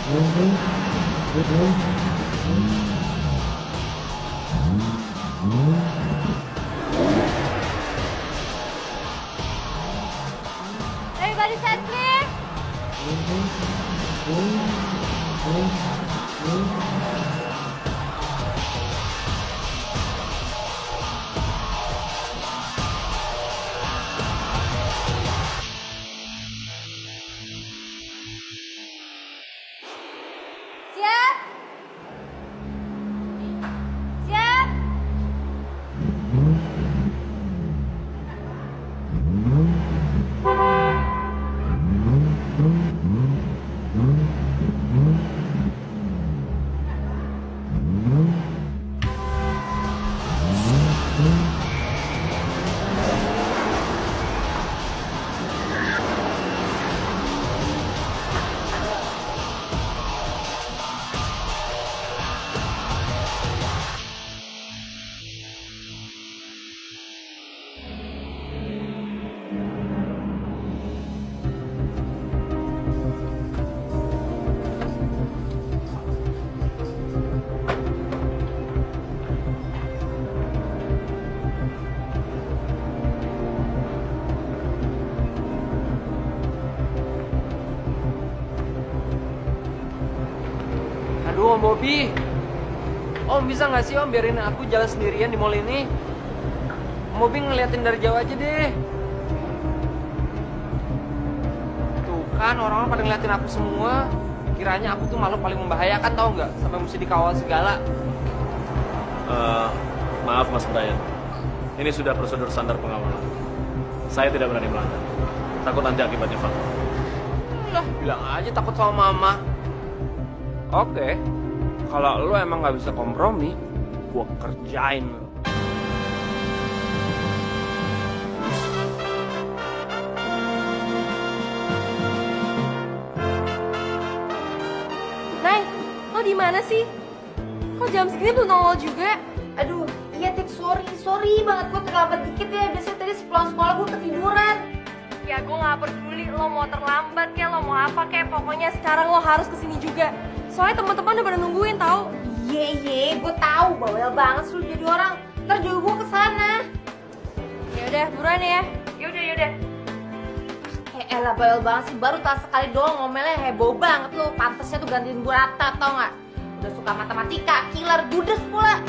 Everybody set clear? Siap? Siap? Aduh, Om Bobby. Om bisa nggak sih Om biarin aku jalan sendirian di mall ini? Om Bobby ngeliatin dari jauh aja deh. Tuh kan orang-orang pada ngeliatin aku semua. Kiranya aku tuh malu paling membahayakan tau nggak? Sampai mesti dikawal segala. Maaf Mas Brian. Ini sudah prosedur standar pengawalan. Saya tidak berani melanggar. Takut nanti akibatnya fatal. Lah, bilang aja takut sama mama. Oke, kalau lo emang nggak bisa kompromi, gua kerjain lo. Nay, lo di mana sih? Kok jam segini belum nongol juga? Aduh, iya Tik, sorry banget gue terlambat dikit ya. Biasanya tadi sepulang sekolah gue ketiduran. Ya gue gak peduli lo mau terlambat kayak lo mau apa kayak pokoknya sekarang lo harus kesini juga. Soalnya teman-teman udah pada nungguin tau. Iya, gue tahu bawel banget sih lu jadi orang. Ntar juga gue kesana. Ya udah, buruan ya. Yaudah. Elah bawel banget sih, baru tak sekali doang ngomelnya heboh banget lu. Pantesnya tuh gantiin Bu Rata, tau gak? Udah suka matematika, killer, judes pula.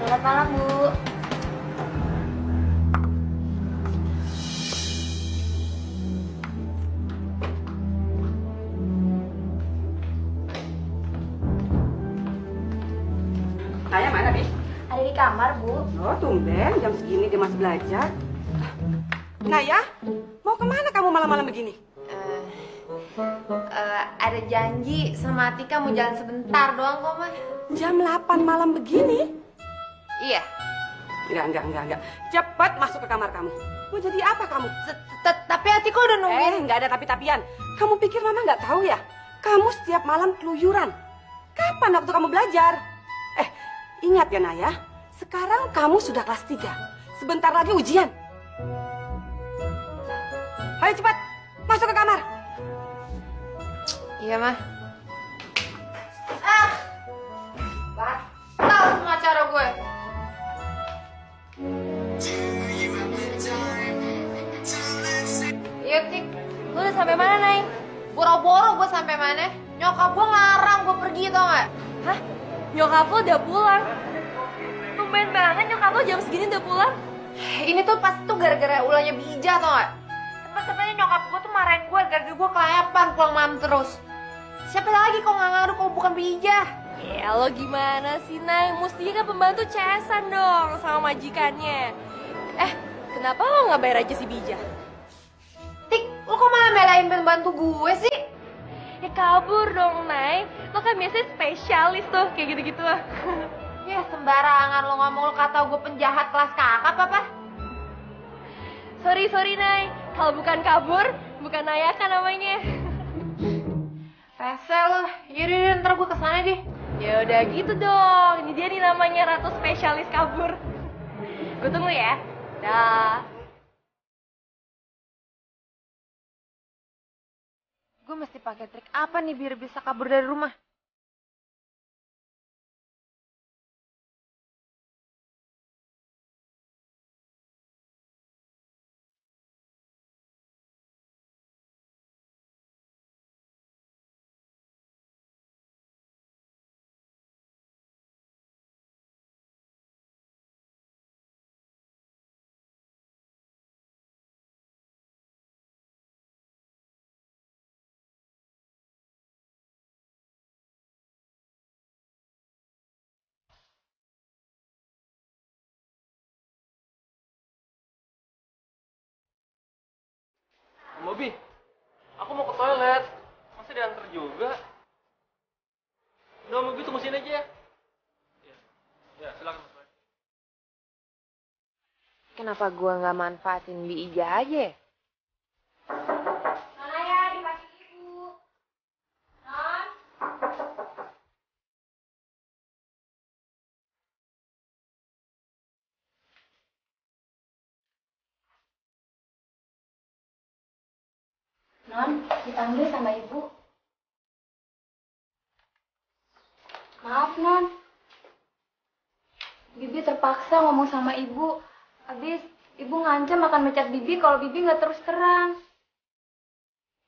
Selamat malam, Bu. Naya mana, Bi? Ada di kamar, Bu. Oh, tumben jam segini dia masih belajar. Naya, mau kemana kamu malam-malam begini? Ada janji sama Atika mau jalan sebentar doang kok, Mah. Jam 8 malam begini? Iya. Enggak. Cepat masuk ke kamar kamu. Mau jadi apa kamu? Tapi Atika udah nungguin. Enggak ada tapi-tapian. Kamu pikir Mama nggak tahu ya? Kamu setiap malam keluyuran. Kapan waktu kamu belajar? Ingat ya Naya, sekarang kamu sudah kelas 3. Sebentar lagi ujian. Ayo cepat, masuk ke kamar. Iya, Mah. Batal semua cara gue. Iya, Tik. Lo udah sampai mana, Nay? Boro-boro gue sampai mana? Nyokap gue ngarang gue pergi, tau gak? Hah? Nyokap lo udah pulang? Tumben banget nyokap lo jam segini udah pulang? Ini tuh pasti tuh gara-gara ulahnya Bija, tau gak? Sebenarnya nyokap gue tuh marahin gue gara-gara gue kelayapan pulang malam terus. Siapa lagi kok nggak ngaruh kalau bukan Bija? Ya lo gimana sih, Nay? Mestinya kan pembantu CS-an dong sama majikannya. Kenapa lo nggak bayar aja si Bija? Tik, lo kok malah belain pembantu gue sih? Ya kabur dong, Nay. Lo kan biasanya spesialis tuh, kayak gitu-gitu. Ya sembarangan lo ngomong, lo kata gue penjahat kelas kakap apa? Sorry, Nay. Kalau bukan kabur, bukan Naya kan namanya. Rese lo, yaudah ntar gue kesana deh. Ya udah gitu dong. Ini dia nih namanya Ratu Spesialis Kabur. Gue tunggu ya. Dah. mesti pakai trik apa nih biar bisa kabur dari rumah? Bobby, aku mau ke toilet. Masa diantar juga? Udah, Bobby tunggu sini aja ya. Ya, silakan Mas Bay. Kenapa gua nggak manfaatin Bi Ija aja ya? Mana ya dipanggil ibu? Non? Non, dipanggil sama ibu. Maaf, Non. Bibi terpaksa ngomong sama ibu. Habis ibu ngancam akan mecat Bibi kalau Bibi nggak terus terang.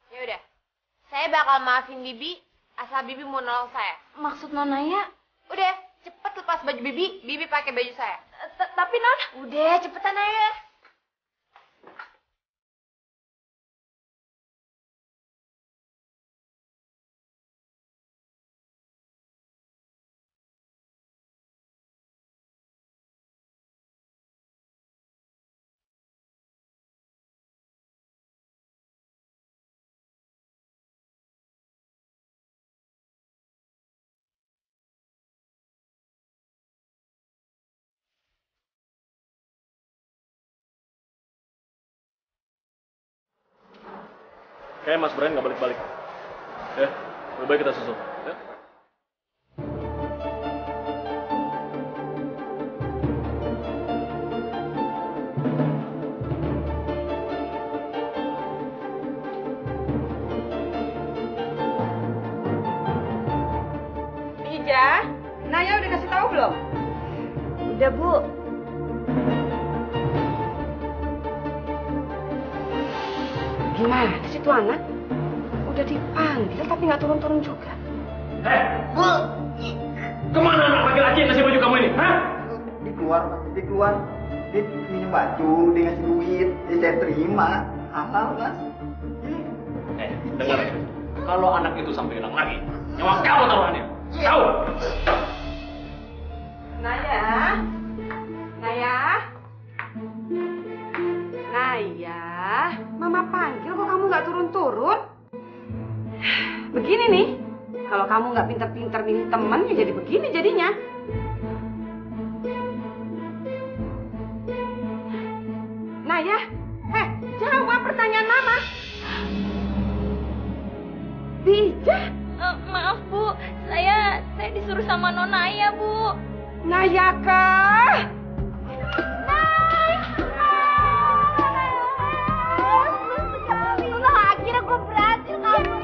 Ya udah, saya bakal maafin Bibi asal Bibi mau nolong saya. Maksud Nona ya? Udah, cepet lepas baju Bibi, Bibi pakai baju saya. Tapi Non, Udah, cepetan aja. Kayaknya Mas Brian nggak balik-balik. Ya, lebih baik kita susul. Ya. Ija, Naya udah kasih tahu belum? Udah, Bu. Gimana sih tuh anak? Udah dipanggil tapi nggak turun-turun juga. Bu! Kemana anak laki-laki yang ngasih baju kamu ini? Hah? Dia keluar, Mas. Dia keluar. Dia minjem baju, dia ngasih duit. Ya saya terima. Halal, Mas. Dengar ya. Kalau anak itu sampai hilang lagi, nyawa kamu taruhannya. Tahu? Naya, Naya, Naya, Mama panggil kok kamu nggak turun-turun? Begini nih, kalau kamu nggak pintar-pintar milih teman ya jadi begini jadinya. Naya, jawab pertanyaan Mama. Bija? maaf Bu, saya disuruh sama Nona ya Bu. Naya kah? Akhirnya gue berhasil kamu.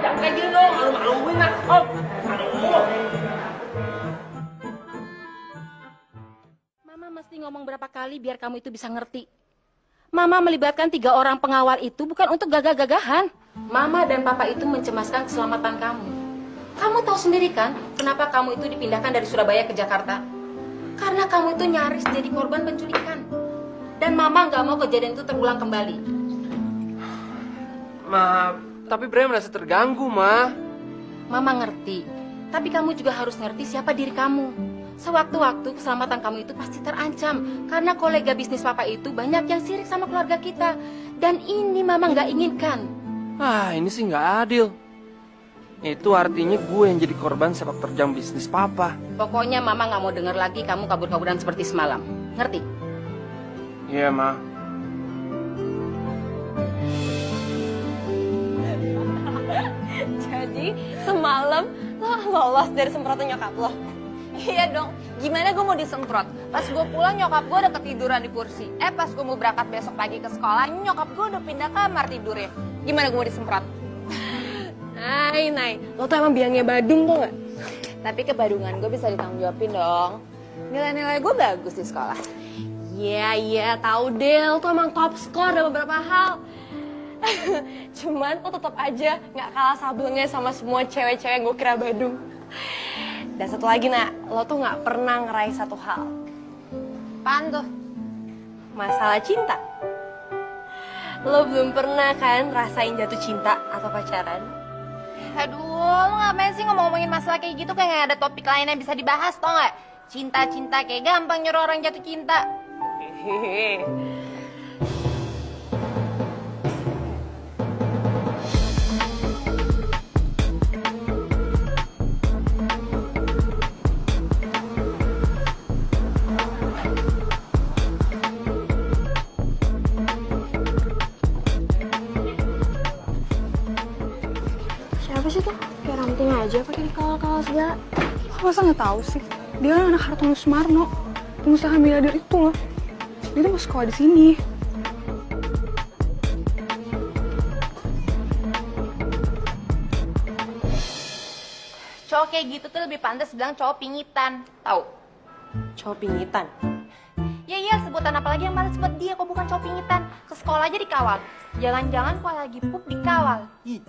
Jangan kayak gini dong, malu-maluin lah. Mama mesti ngomong berapa kali biar kamu itu bisa ngerti. Mama melibatkan 3 orang pengawal itu bukan untuk gagah-gagahan. Mama dan Papa itu mencemaskan keselamatan kamu. Kamu tahu sendiri kan kenapa kamu itu dipindahkan dari Surabaya ke Jakarta? Karena kamu itu nyaris jadi korban penculikan. Dan Mama nggak mau kejadian itu terulang kembali. Ma, tapi Brian merasa terganggu, Ma. Mama ngerti. Tapi kamu juga harus ngerti siapa diri kamu. Sewaktu-waktu keselamatan kamu itu pasti terancam. Karena kolega bisnis papa itu banyak yang sirik sama keluarga kita. Dan ini mama nggak inginkan. Ah, ini sih nggak adil. Itu artinya gue yang jadi korban sepak terjang bisnis papa. Pokoknya mama nggak mau dengar lagi kamu kabur-kaburan seperti semalam. Ngerti? Iya, Ma. Jadi semalam lo lolos dari semprotan nyokap lo. Iya dong, gimana gue mau disemprot? Pas gue pulang nyokap gue udah ketiduran di kursi. Pas gue mau berangkat besok pagi ke sekolah, nyokap gue udah pindah kamar tidurnya. Gimana gue mau disemprot? Nay, lo tuh emang biangnya Badung tuh gak? Tapi kebadungan gue bisa ditanggung jawabin dong. Nilai-nilai gue bagus di sekolah. Iya, tahu deh, lo tuh emang top score dalam beberapa hal. Cuman lo tetap aja gak kalah sablengnya sama semua cewek-cewek yang gue kira Badung. Dan satu lagi, Nak, lo tuh gak pernah ngeraih satu hal. Apaan tuh? Masalah cinta. Lo belum pernah kan rasain jatuh cinta atau pacaran? Aduh, lo ngapain sih ngomongin masalah kayak gitu, kayak gak ada topik lain yang bisa dibahas, tau gak? Cinta-cinta kayak gampang nyuruh orang jatuh cinta. Siapa sih tuh? Kayak ranting aja pakai dikawal-kawal segala. Masa nggak tahu sih? Dia kan anak Hartono Sumarno, pengusaha miliarder itu loh. Dia tuh mau sekolah di sini. Cowok kayak gitu tuh lebih pantas bilang cowok pingitan, tau? Cowok pingitan. Ya iya, sebutan apa lagi yang pantas buat dia kok bukan cowok pingitan. Ke sekolah aja dikawal. Jangan-jangan kalau lagi pup dikawal. Ih,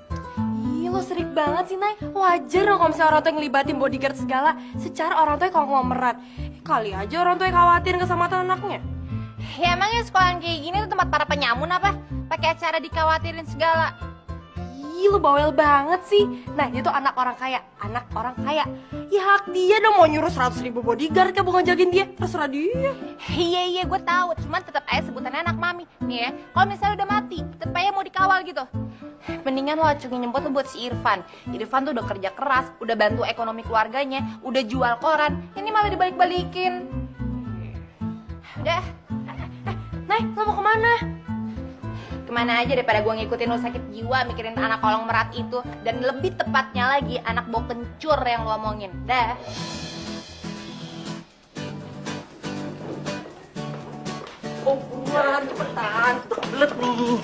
lo serik banget sih, Nay. Wajar dong kalau misalnya orang tua yang ngelibatin bodyguard segala. Secara orang tua konglomerat. Kali aja orang tua yang khawatirin keselamatan anaknya. Ya emangnya sekolah kayak gini tuh tempat para penyamun apa? Pakai acara dikhawatirin segala. Ih, lo bawel banget sih. Nah, dia tuh anak orang kaya. Anak orang kaya. Ya hak dia dong mau nyuruh 100.000 bodyguard kan bukan jagain dia. Terserah dia. Iya, gue tahu. Cuman tetap aja sebutannya anak mami. Nih ya, kalau misalnya udah mati, tetap aja mau dikawal gitu. Mendingan lo acungin nyemput lo buat si Irfan. Irfan tuh udah kerja keras, udah bantu ekonomi keluarganya, udah jual koran. Ini malah dibalik-balikin. Udah. Nay, lo mau kemana? Kemana aja daripada gue ngikutin lo sakit jiwa mikirin anak kolong merat itu. Dan lebih tepatnya lagi anak bau kencur yang lo omongin. Dah. Oh, buruan, cepetan. Udah kebelet nih.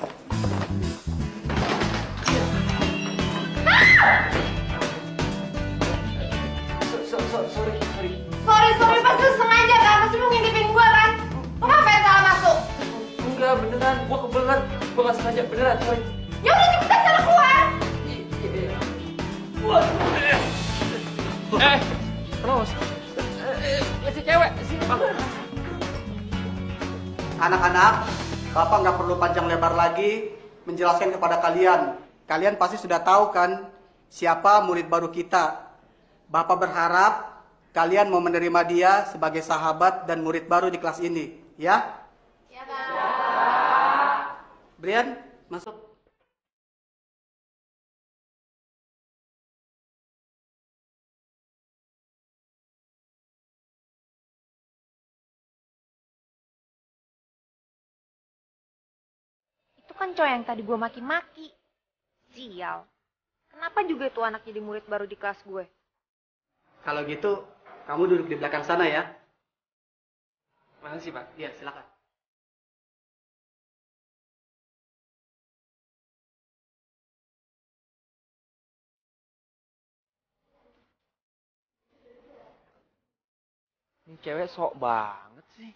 Sorry, pasti lu sengaja kan? Pasti lu ngintipin gue kan? Lo ngapain salah masuk? Enggak, beneran. Gue kebelet. Gue gak sengaja. Beneran, sorry. Ya udah cepetan sana keluar. Terus. Si cewek, si Anak-anak, Bapak nggak perlu panjang lebar lagi menjelaskan kepada kalian. Kalian pasti sudah tahu kan siapa murid baru kita. Bapak berharap kalian mau menerima dia sebagai sahabat dan murid baru di kelas ini, ya? Ya, Pak. Brian, masuk. Itu kan cowok yang tadi gue maki-maki. Sial. Kenapa juga itu anak jadi murid baru di kelas gue? Kalau gitu, kamu duduk di belakang sana ya. Makasih, Pak. Iya, silakan. Ini cewek sok banget sih.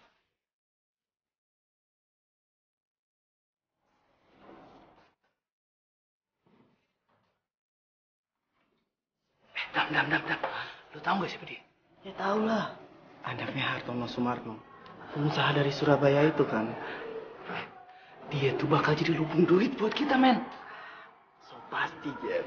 Dam. Lu tahu gak siapa dia? Ya tahu lah. Anaknya Hartono Sumarno. Pengusaha dari Surabaya itu kan. Dia tuh bakal jadi lubung duit buat kita, men. So pasti, Jeff.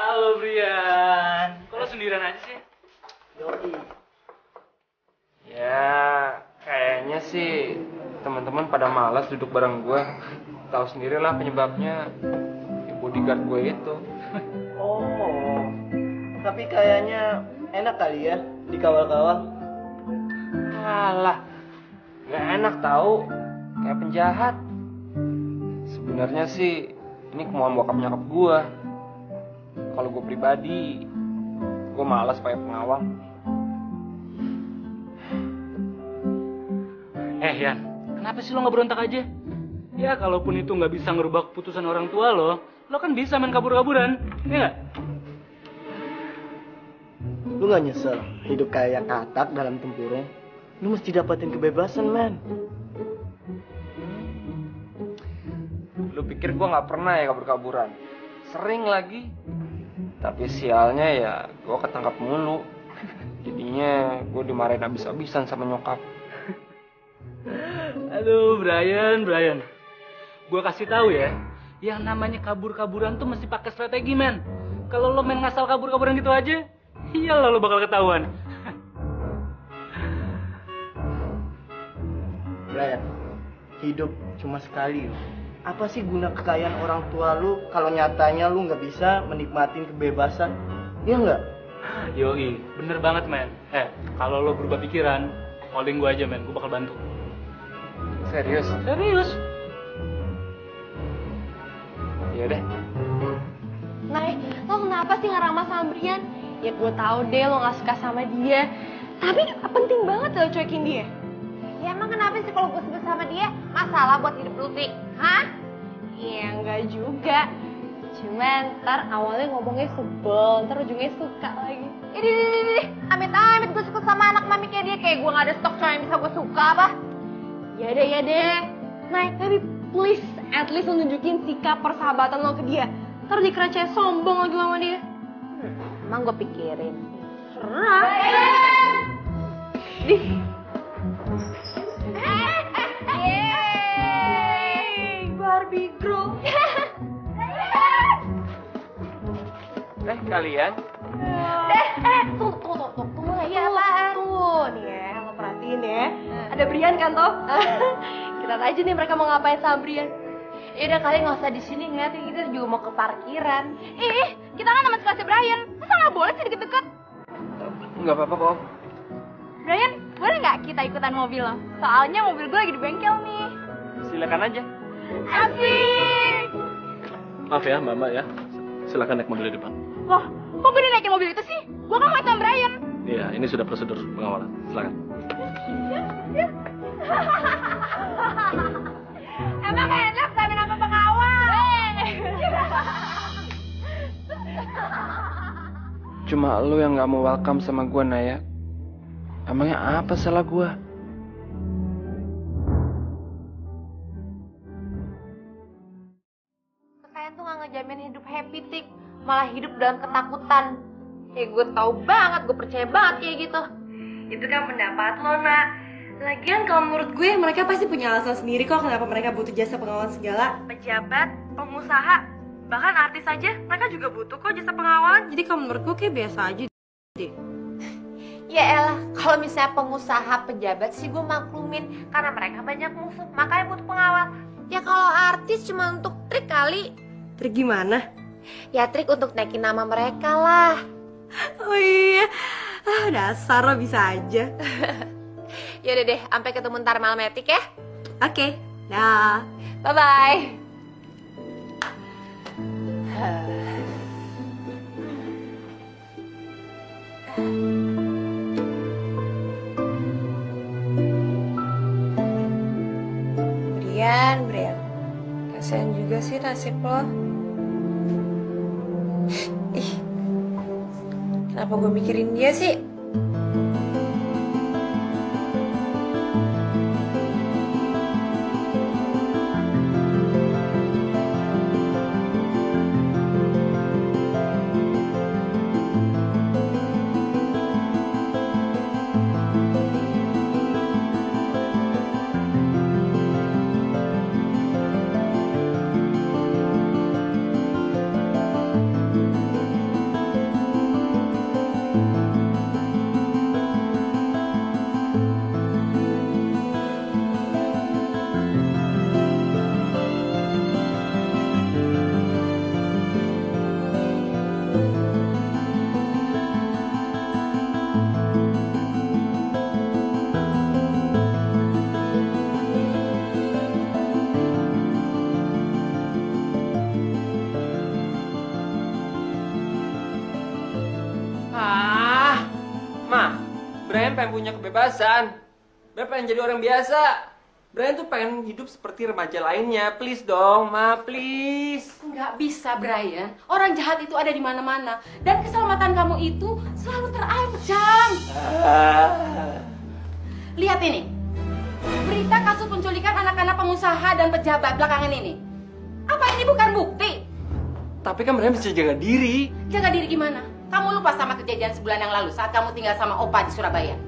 Halo Brian. Kok lo sendirian aja sih? Yoi. Ya, kayaknya sih teman-teman pada malas duduk bareng gue. Tahu sendiri lah penyebabnya, bodyguard gue itu. Oh, tapi kayaknya enak kali ya dikawal-kawal. Alah, nggak enak tahu, kayak penjahat. Sebenarnya sih ini kemauan bokap nyokap gue. Kalau gue pribadi, gue malas pakai pengawal. Yan, kenapa sih lo nggak berontak aja? Ya, kalaupun itu nggak bisa ngerubah keputusan orang tua lo kan bisa main kabur-kaburan, ya nggak? Lu gak nyesel hidup kayak katak dalam tempurung? Lu mesti dapetin kebebasan, man. Lu pikir gue nggak pernah ya kabur-kaburan? Sering lagi. Tapi sialnya ya gue ketangkap mulu. Jadinya gue dimarahin abis-abisan sama nyokap. Aduh, Brian. Gue kasih tahu ya, yang namanya kabur-kaburan tuh mesti pakai strategi, men. Kalau lo main ngasal kabur-kaburan gitu aja, iyalah lo bakal ketahuan. Brian, hidup cuma sekali loh. Apa sih guna kekayaan orang tua lu kalau nyatanya lu nggak bisa menikmatin kebebasan? Iya nggak? Yoi, bener banget, men. Kalau lo berubah pikiran, calling gue aja, men. Gue bakal bantu. Serius? Serius? Iya deh. Nay, lo kenapa sih ngeramah sama Brian? Ya gue tahu deh lo gak suka sama dia. Tapi penting banget lo cuekin dia. Ya emang kenapa sih kalau gue suka sama dia? Masalah buat hidup lu, Tik? Hah? Ya enggak juga. Cuman ntar awalnya ngomongnya sebel, ntar ujungnya suka lagi. Idih, amit-amit gue suka sama anak mami kayak dia. Kayak gue gak ada stok cowok yang bisa gue suka apa? Ya deh. Nay, tapi please at least lo nunjukin sikap persahabatan lo ke dia. Ntar dikira cewek sombong lagi sama dia. Emang gue pikirin. Serah. Dih. Barbie girl. Kalian? Tunggu lagi apaan? Tuh, nih ya, lo perhatiin ya. Ada Brian kan, Toh? Kita lihat aja nih mereka mau ngapain sama Brian. Yaudah kalian nggak usah di sini ngeliatin, kita juga mau ke parkiran. Kita kan teman sekelasnya Brian. Masa nggak boleh sih deket-deket? Nggak apa-apa kok. Brian, boleh nggak kita ikutan mobil lo? Soalnya mobil gue lagi di bengkel nih. Silakan aja. Asik! Maaf ya, Mbak ya. Silakan naik mobil di depan. Loh, kok gue naikin mobil itu sih? Gue kan mau sama Brian. Iya, ini sudah prosedur pengawalan. Silakan. Emang enak sama nama pengawal. Cuma lu yang nggak mau welcome sama gue, Naya. Emangnya apa salah gue? Kalian tuh gak ngejamin hidup happy, Tik. Malah hidup dalam ketakutan. Gue tahu banget, gue percaya banget kayak gitu. Itu kan pendapat lo, Nak. Lagian kalau menurut gue mereka pasti punya alasan sendiri kok kenapa mereka butuh jasa pengawal segala. Pejabat, pengusaha, bahkan artis aja mereka juga butuh kok jasa pengawalan. Jadi kalau menurut gue kayak biasa aja deh. Ya elah, kalau misalnya pengusaha pejabat sih gue maklumin. Karena mereka banyak musuh, makanya butuh pengawal. Ya kalau artis cuma untuk trik kali. Trik gimana? Ya trik untuk naikin nama mereka lah. Oh iya, dasar lo bisa aja. Yaudah deh, sampai ketemu ntar malam etik ya. Oke, dah. Bye-bye. Brian, kasihan juga sih nasib lo. Ih, kenapa gue mikirin dia sih? Brian pengen punya kebebasan. Brian pengen jadi orang biasa. Brian tuh pengen hidup seperti remaja lainnya. Please dong, Ma, please. Nggak bisa, Brian. Orang jahat itu ada di mana-mana. Dan keselamatan kamu itu selalu terancam. Lihat ini. Berita kasus penculikan anak-anak pengusaha dan pejabat belakangan ini. Apa ini bukan bukti? Tapi kan Brian bisa jaga diri. Jaga diri gimana? Kamu lupa sama kejadian sebulan yang lalu saat kamu tinggal sama Opa di Surabaya.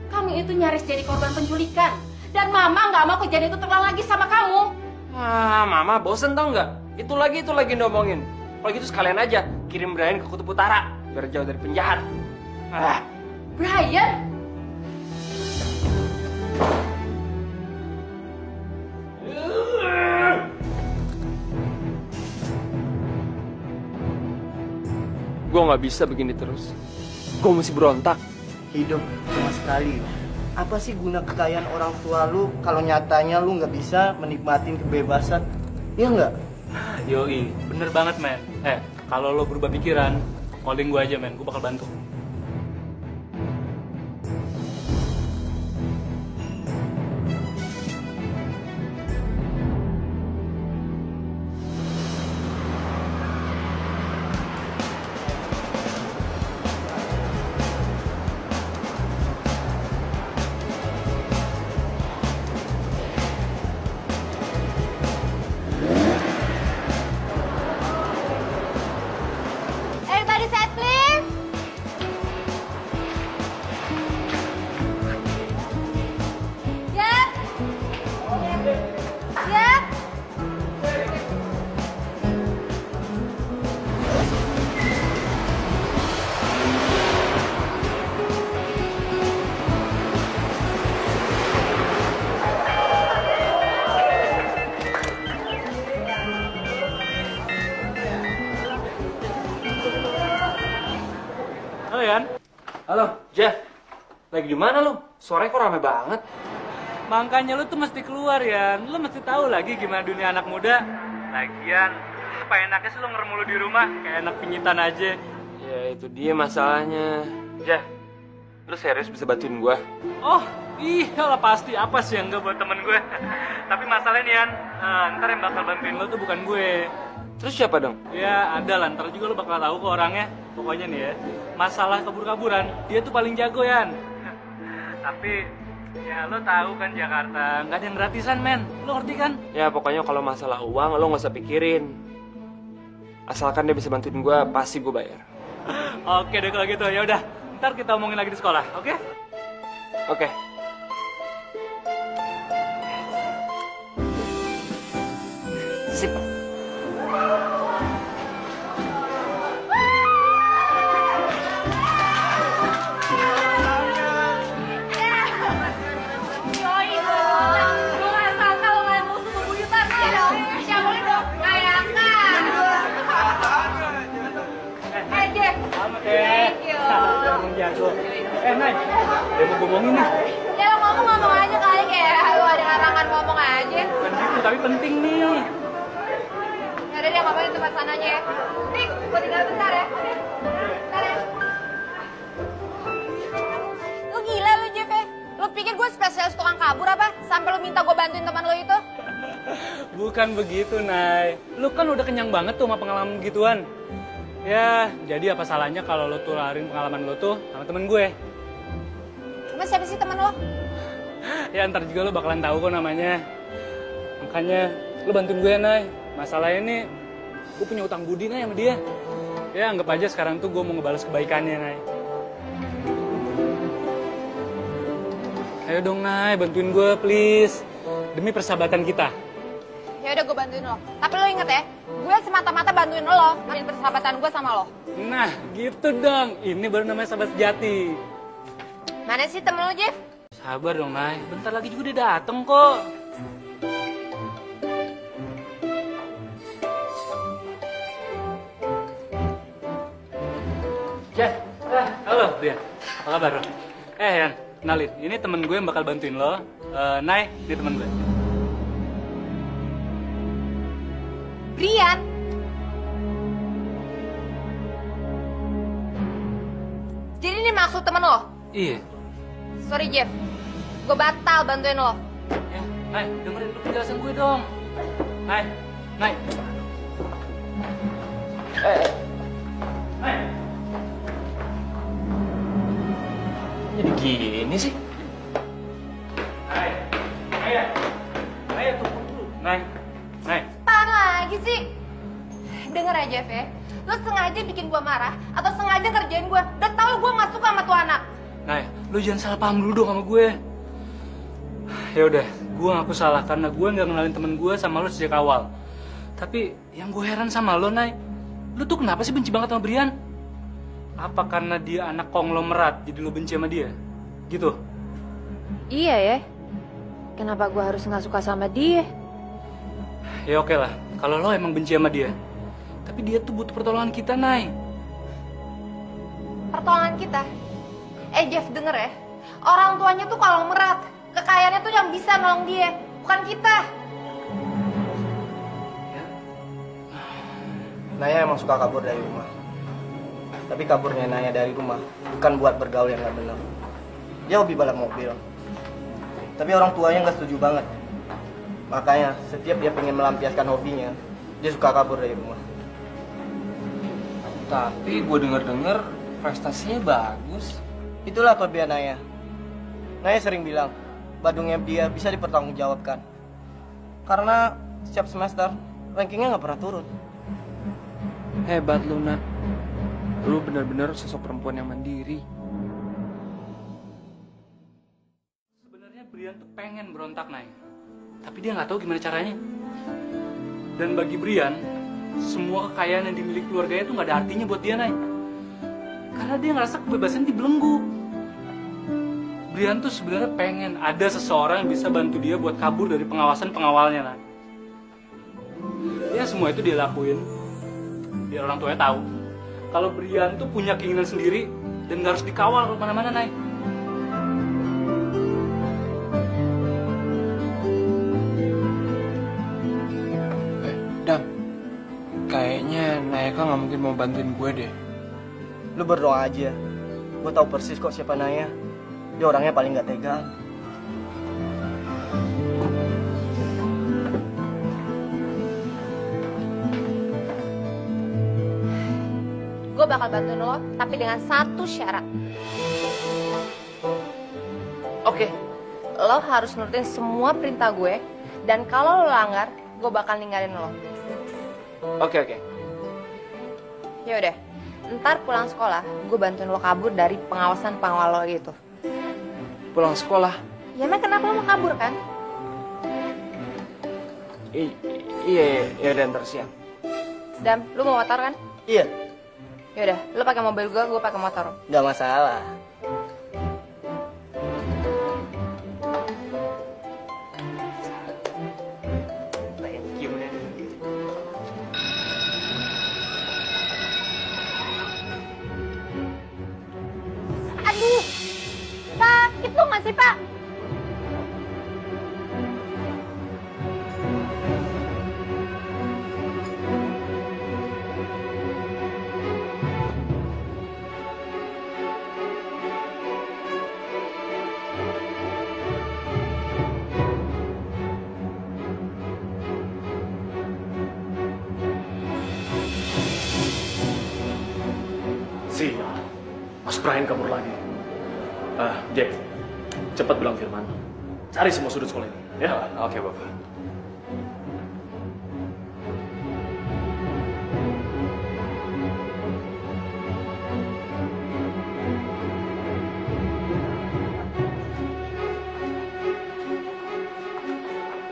Kamu itu nyaris jadi korban penculikan. Dan Mama nggak mau kejadian itu terulang lagi sama kamu. Mama bosen tau nggak? Itu lagi ngomongin. Kalau gitu sekalian aja kirim Brian ke Kutub Utara biar jauh dari penjahat. Brian? Gue nggak bisa begini terus. Gue mesti berontak. Hidup cuma sekali. Apa sih guna kekayaan orang tua lu kalau nyatanya lu nggak bisa menikmatin kebebasan? Iya nggak? Yoi, bener banget men. Kalau lo berubah pikiran, calling gue aja men, gue bakal bantu. Everybody set please. Siap. Siap. Halo Yan. Halo, Jeff. Lagi di mana lu? Suaranya kok rame banget. Makanya lu tuh mesti keluar Yan. Lu mesti tahu lagi gimana dunia anak muda. Lagian, apa enaknya sih lu ngerem mulu di rumah? Kayak anak pinyitan aja. Ya itu dia masalahnya. Jeff, lu serius bisa bantuin gua? Oh, iyalah pasti. Apa sih yang enggak buat temen gue? Tapi masalahnya nih Yan, ntar yang bakal bantuin lu tuh bukan gue. Terus siapa dong? Ya ada lah, ntar juga lu bakal tahu kok orangnya. Pokoknya nih ya, masalah kabur-kaburan, dia tuh paling jago Yan. Tapi ya lo tahu kan Jakarta, nggak ada yang gratisan men, lo ngerti kan? Ya pokoknya kalau masalah uang lo nggak usah pikirin. Asalkan dia bisa bantuin gue, pasti gue bayar. Oke deh kalau gitu, ya udah. Ntar kita omongin lagi di sekolah, oke? Oke. Sip. Jago. Nay, dia mau ngomongin nih. Ya lo ngomong aja kali kayak lo ada larangan ngomong aja. Bukan gitu, tapi penting nih. Ya udah deh ngomongin tempat sananya ya. Nih, gue tinggal bentar ya. Bentar ya. Lu gila lu Jeff ya? Lu pikir gue spesialis tukang kabur apa? Sampai lu minta gue bantuin teman lo itu? Bukan begitu, Nay. Lu kan udah kenyang banget tuh sama pengalaman gituan. Ya, jadi apa salahnya kalau lo tularin pengalaman lo tuh sama temen gue? Emang siapa sih temen lo? Ya, ntar juga lo bakalan tahu kok namanya. Makanya, lo bantuin gue ya, Nay. Masalahnya nih, gue punya utang budi, Nay, sama dia. Ya, anggap aja sekarang tuh gue mau ngebalas kebaikannya, Nay. Ayo dong, Nay, bantuin gue, please. Demi persahabatan kita. Ya udah gue bantuin lo. Tapi lo inget ya, gue semata-mata bantuin lo, makin persahabatan gue sama lo. Nah, gitu dong. Ini baru namanya sahabat sejati. Mana sih temen lo, Jeff? Sabar dong, Nay. Bentar lagi juga dia dateng kok. Jeff. Halo, Brian. Apa kabar? Yan, kenalin. Ini temen gue yang bakal bantuin lo. Nay, ini temen gue. Brian. Jadi ini maksud temen lo? Iya. Sorry Jeff, gue batal bantuin lo. Ya, Nay, dengerin dulu penjelasan gue dong. Nay. Nay. Jadi gini sih. Nay, tunggu dulu. Nay. Apaan lagi sih? Denger ya Jeff ya, lo sengaja bikin gue marah atau sengaja ngerjain gue. Udah tau gue gak suka sama tuh anak. Nay, lo jangan salah paham dulu dong sama gue. Ya udah, gue ngaku salah karena gue nggak kenalin temen gue sama lo sejak awal. Tapi yang gue heran sama lo, Nay, lo tuh kenapa sih benci banget sama Brian? Apa karena dia anak konglomerat jadi lo benci sama dia? Gitu? Iya ya. Kenapa gue harus nggak suka sama dia? Ya oke lah, kalau lo emang benci sama dia. Tapi dia tuh butuh pertolongan kita, Nay. Pertolongan kita? Jeff denger ya, orang tuanya tuh konglomerat. Kekayaannya tuh yang bisa nolong dia, bukan kita. Naya emang suka kabur dari rumah. Tapi kaburnya Naya dari rumah bukan buat bergaul yang gak benar. Dia hobi balap mobil. Tapi orang tuanya gak setuju banget. Makanya setiap dia pengen melampiaskan hobinya, dia suka kabur dari rumah. Tapi gue denger prestasinya bagus. Itulah kelebihan Naya. Naya sering bilang, badungnya dia bisa dipertanggungjawabkan. Karena setiap semester rankingnya gak pernah turun. Hebat lu, Nak. Lu bener-bener sosok perempuan yang mandiri. Sebenarnya Brian tuh pengen berontak, Nay. Tapi dia nggak tahu gimana caranya. Dan bagi Brian, semua kekayaan yang dimiliki keluarganya tuh nggak ada artinya buat dia, Nay. Karena dia ngerasa kebebasan dibelenggu. Brian tuh sebenarnya pengen ada seseorang yang bisa bantu dia buat kabur dari pengawasan pengawalnya, Nay. Ya semua itu dia lakuin biar orang tuanya tahu kalau Brian tuh punya keinginan sendiri dan nggak harus dikawal kemana-mana, Nay. Dam, kayaknya Nayaka nggak mungkin mau bantuin gue deh. Lu berdoa aja. Gue tahu persis kok siapa Naya. Dia orangnya paling gak tega. Gue bakal bantuin lo, tapi dengan satu syarat. Oke. Lo harus nurutin semua perintah gue, dan kalau lo langgar, gue bakal ninggalin lo. Oke. Ya udah, ntar pulang sekolah, gue bantuin lo kabur dari pengawasan pengawal lo gitu. Pulang sekolah. Ya emang kenapa lo mau kabur kan? Iya, ya udah ntar siang. Dam, lu mau motor kan? Iya, Ya udah, lu pakai mobil gue pakai motor. gak masalah. Thank you, man. Aduh, sakit lu nggak sih Pak? Sial, Mas Brian kabur lagi. Jack, cepat bilang Firman. Cari semua sudut sekolah ini, ya? Oke, Bapak.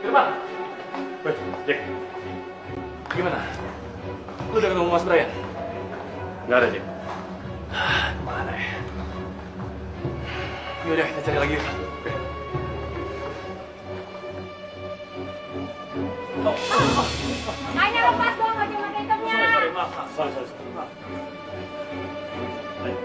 Firman! Wait, Jack. Gimana? Lu udah ketemu Mas Brian? Nggak ada, Jack. Mana ya? Yaudah, kita cari lagi. Oke. Makanya lepas dong, gak cuma itemnya. Sorry, maaf. Sorry. Maaf. Baik.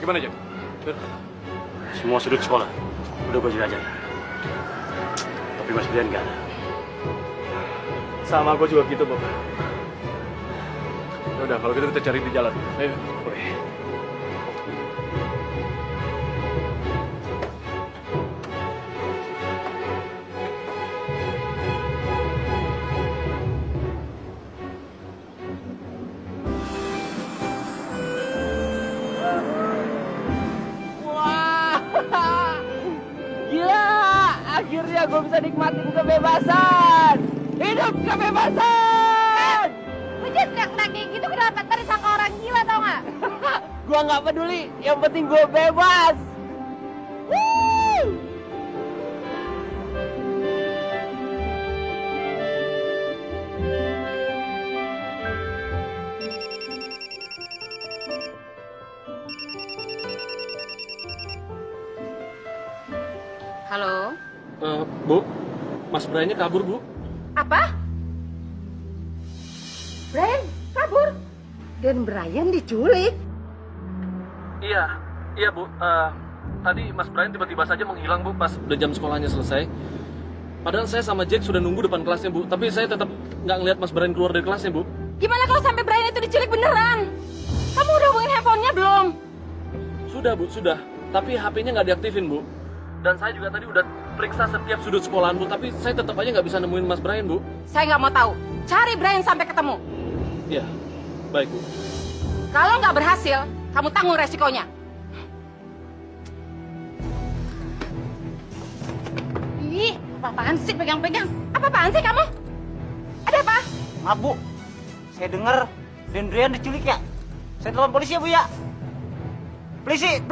Gimana, Jack? Semua sudut sekolah udah gue jelajah. Tapi Mas Brian nggak ada. Sama gue juga gitu, Bob. Udah, kalau gitu kita cari di jalan. Ayo. Oke. Akhirnya gue bisa nikmatin kebebasan. Hidup kebebasan. Lu jangan teriak-teriak kayak gitu, kenapa? Ntar disangka orang gila tau gak? Gue nggak peduli, yang penting gue bebas. Woo! Halo? Bu, Mas Brian-nya kabur, Bu. Apa? Brian kabur? Dan Brian diculik? Iya Bu. Tadi Mas Brian tiba-tiba saja menghilang, Bu, pas udah jam sekolahnya selesai. Padahal saya sama Jack sudah nunggu depan kelasnya, Bu. Tapi saya tetap nggak ngeliat Mas Brian keluar dari kelasnya, Bu. Gimana kalau sampai Brian itu diculik beneran? Kamu udah hubungin handphonenya belum? Sudah, Bu, sudah. Tapi HP-nya nggak diaktifin, Bu. Dan saya juga tadi udah periksa setiap sudut sekolahan, Bu. Tapi saya tetap aja nggak bisa nemuin Mas Brian, Bu. Saya nggak mau tahu. Cari Brian sampai ketemu. Iya, baik, Bu. Kalau nggak berhasil, kamu tanggung resikonya. Ih, apa-apaan sih pegang-pegang? Apa-apaan sih kamu? Ada apa? Maaf, Bu. Saya dengar Dan Brian diculik ya. Saya telepon polisi ya, Bu ya. Polisi.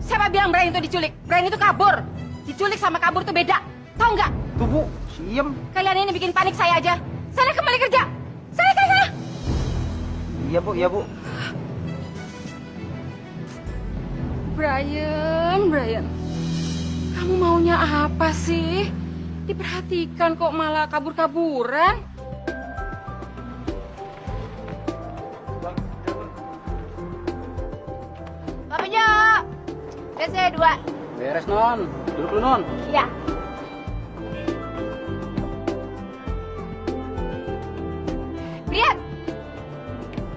Siapa bilang Brian itu diculik? Brian itu kabur. Diculik sama kabur itu beda. Tahu nggak? Tuh, Bu. Siem. Kalian ini bikin panik saya aja. Sana kembali kerja. Sana. Iya, Bu. Brian. Kamu maunya apa sih? Diperhatikan kok malah kabur-kaburan. Pak Bejo. Saya 2. Beres, Non. Duduk dulu, Non. Iya. Brian.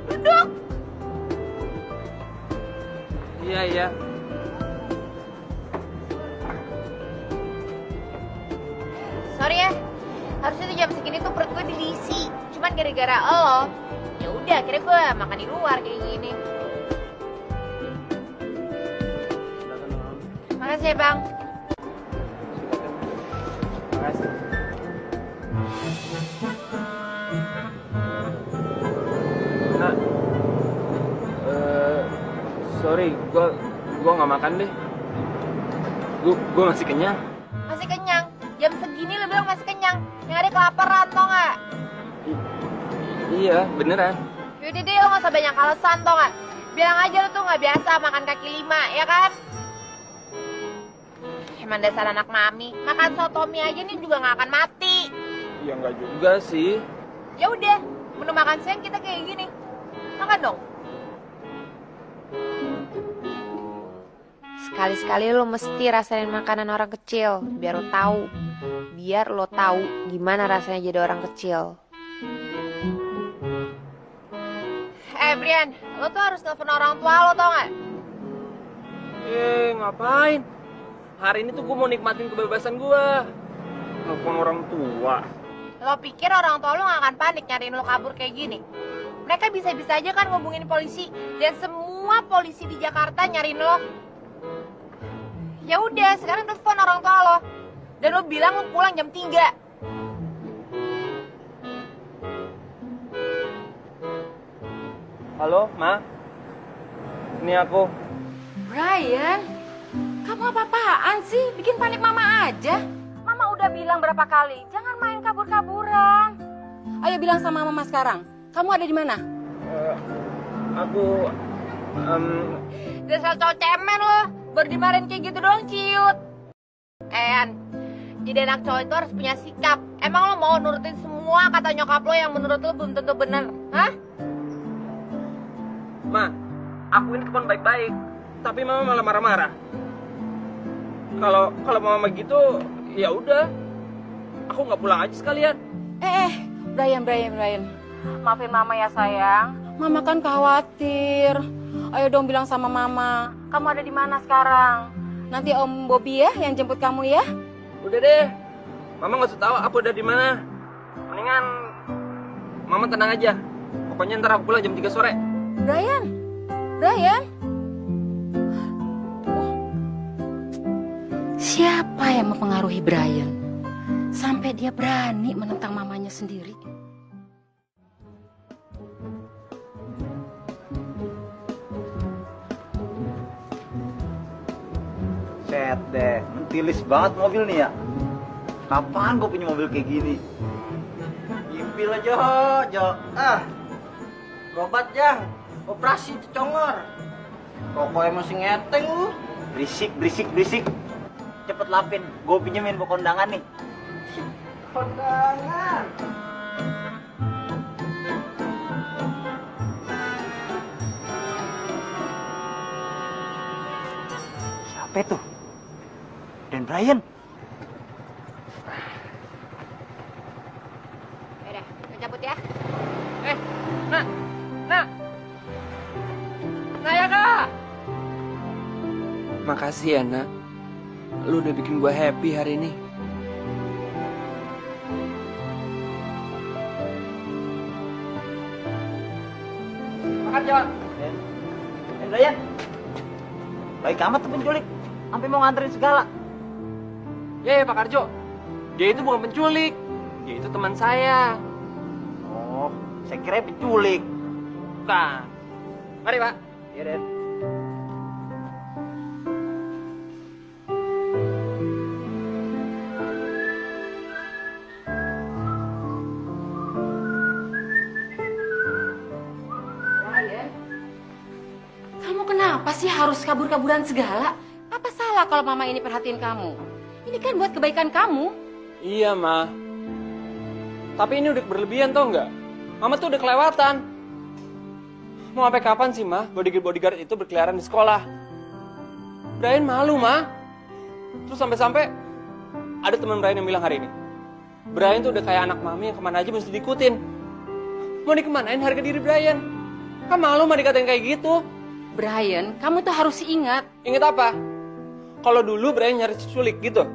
Duduk. Iya. Sorry ya. Harusnya tuh jam segini tuh perut gue diisi. Cuman gara-gara lo. Ya udah, akhirnya gue makan di luar kayak gini. Makasih ya, Bang. Makasih. Nah, sorry, gua nggak makan deh. Gua masih kenyang. Masih kenyang? Jam segini lo bilang masih kenyang? Yang ada kelaparan, tau gak? Iya, beneran. Yaudah deh, lo gak usah banyak alasan, tau gak? Bilang aja lo tuh gak biasa makan kaki 5, ya kan? Emang dasar anak mami. Makan sotomi aja nih juga gak akan mati. Ya nggak juga sih. Ya udah, menu makan siang kita kayak gini. Makan dong. Sekali-sekali lo mesti rasain makanan orang kecil, biar lo tahu. Biar lo tahu gimana rasanya jadi orang kecil. Brian, lo tuh harus telepon orang tua lo, tau gak? Ngapain? Hari ini tuh gue mau nikmatin kebebasan gue. Telepon orang tua. Lo pikir orang tua lo gak akan panik nyariin lo kabur kayak gini? Mereka bisa-bisa aja kan ngomongin polisi. Dan semua polisi di Jakarta nyariin lo. Ya udah, sekarang telepon orang tua lo. Dan lo bilang lo pulang jam 3. Halo, Ma. Ini aku. Brian, kamu apa-apaan sih? Bikin panik mama aja. Mama udah bilang berapa kali, jangan main kabur-kaburan. Ayo bilang sama mama sekarang, kamu ada di mana? Aku Dasar cowok cemen lo, baru dimarahin kayak gitu doang ciut. Jadi anak cowok itu harus punya sikap. Emang lo mau nurutin semua kata nyokap lo yang menurut lo belum tentu bener? Hah? Ma, aku ini teman baik-baik, tapi mama malah marah-marah. Kalau mama gitu, ya udah, aku nggak pulang aja sekalian. Brian. Maafin mama ya sayang. Mama kan khawatir. Ayo dong bilang sama mama. Kamu ada di mana sekarang? Nanti Om Bobby ya yang jemput kamu ya. Udah deh, mama nggak usah tahu aku udah di mana. Mendingan mama tenang aja. Pokoknya ntar aku pulang jam 3 sore. Brian. Siapa yang mempengaruhi Brian sampai dia berani menentang mamanya sendiri? Set deh, mentilis banget mobil nih ya. Kapan gue punya mobil kayak gini? Impil aja, Jo. Berobat, Jang. Operasi congor. Rokoknya masih ngeteng lu. Berisik. Cepet lapin, gue pinjemin buat kondangan nih. Kondangan. Siapa itu? Dan Brian. Yaudah, gue cabut ya. Nah ya kak. Makasih ya nak, lu udah bikin gue happy hari ini. Makan John. Dan Brian. Baik amat tuh penculik, sampai mau nganterin segala. Ya Pak Karjo, dia itu bukan penculik, dia itu teman saya. Oh, saya kira penculik. Bukan. Mari Pak. Iya, Den. Kamu kenapa sih harus kabur-kaburan segala? Apa salah kalau mama ini perhatiin kamu? Ini kan buat kebaikan kamu. Iya Ma, tapi ini udah berlebihan tau nggak? Mama tuh udah kelewatan. Mau sampai kapan sih Ma bodyguard itu berkeliaran di sekolah? Brian malu Ma. Terus sampai-sampai ada teman Brian yang bilang hari ini, Brian tuh udah kayak anak mami yang kemana aja mesti diikutin. Mau dikemanain harga diri Brian? Kan malu Ma dikatain kayak gitu. Brian, kamu tuh harus ingat. Ingat apa? Kalau dulu Brian nyari culik gitu.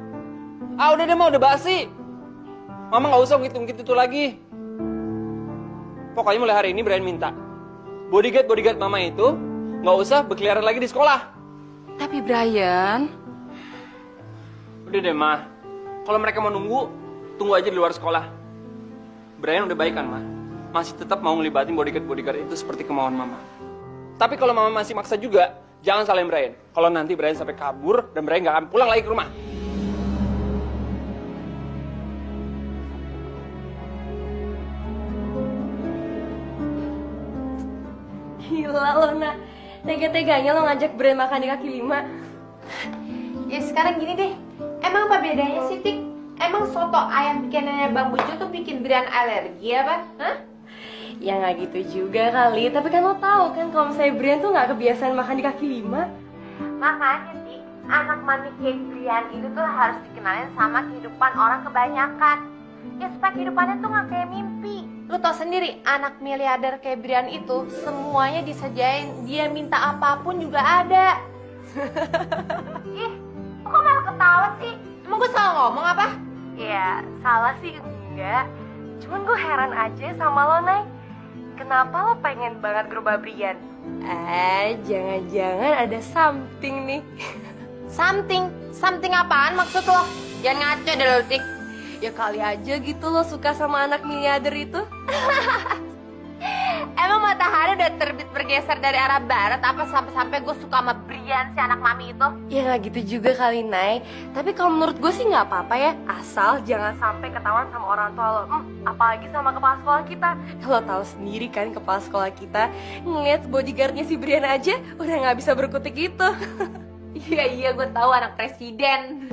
Ah udah deh Ma, udah basi. Mama nggak usah ngitung-ngitung itu lagi. Pokoknya mulai hari ini Brian minta bodyguard Mama itu nggak usah berkeliaran lagi di sekolah. Tapi Brian, udah deh Ma, kalau mereka mau nunggu, tunggu aja di luar sekolah. Brian udah baik kan Ma, masih tetap mau ngelibatin bodyguard itu seperti kemauan Mama. Tapi kalau Mama masih maksa juga, jangan salahin Brian. Kalau nanti Brian sampai kabur dan Brian nggak akan pulang lagi ke rumah. Gila lo, Nak. Tega-teganya lo ngajak Brian makan di kaki 5. Ya sekarang gini deh, emang apa bedanya sih, Tik? Emang soto ayam bikinannya Bang Bejo tuh bikin Brian alergi apa? Hah? Ya nggak gitu juga kali, tapi kan lo tahu kan kalau misalnya Brian tuh nggak kebiasaan makan di kaki 5. Makanya, Tik, anak mami kayak Brian itu tuh harus dikenalin sama kehidupan orang kebanyakan. Ya supaya kehidupannya tuh nggak kayak mimpi. Lu tau sendiri, anak miliarder kayak Brian itu semuanya disediain, dia minta apapun juga ada. Ih, kok malah ketawa sih? Emang gue salah ngomong apa? Ya salah sih enggak, cuman gue heran aja sama lo, Nay. Kenapa lo pengen banget gerubah Brian? Jangan-jangan ada something nih. Something? Something apaan maksud lo? Jangan ngaco deh lo, Tik. Ya kali aja gitu lo suka sama anak miliarder itu. Emang matahari udah terbit bergeser dari arah barat apa sampai-sampai gue suka sama Brian si anak mami itu? Ya nggak gitu juga kali, Nay. Tapi kalau menurut gue sih nggak apa-apa ya, asal jangan sampai ketahuan sama orang tua lo. Apalagi sama kepala sekolah kita. Lo tahu sendiri kan kepala sekolah kita ngeliat bodyguardnya si Brian aja udah nggak bisa berkutik gitu. Iya gue tahu anak presiden.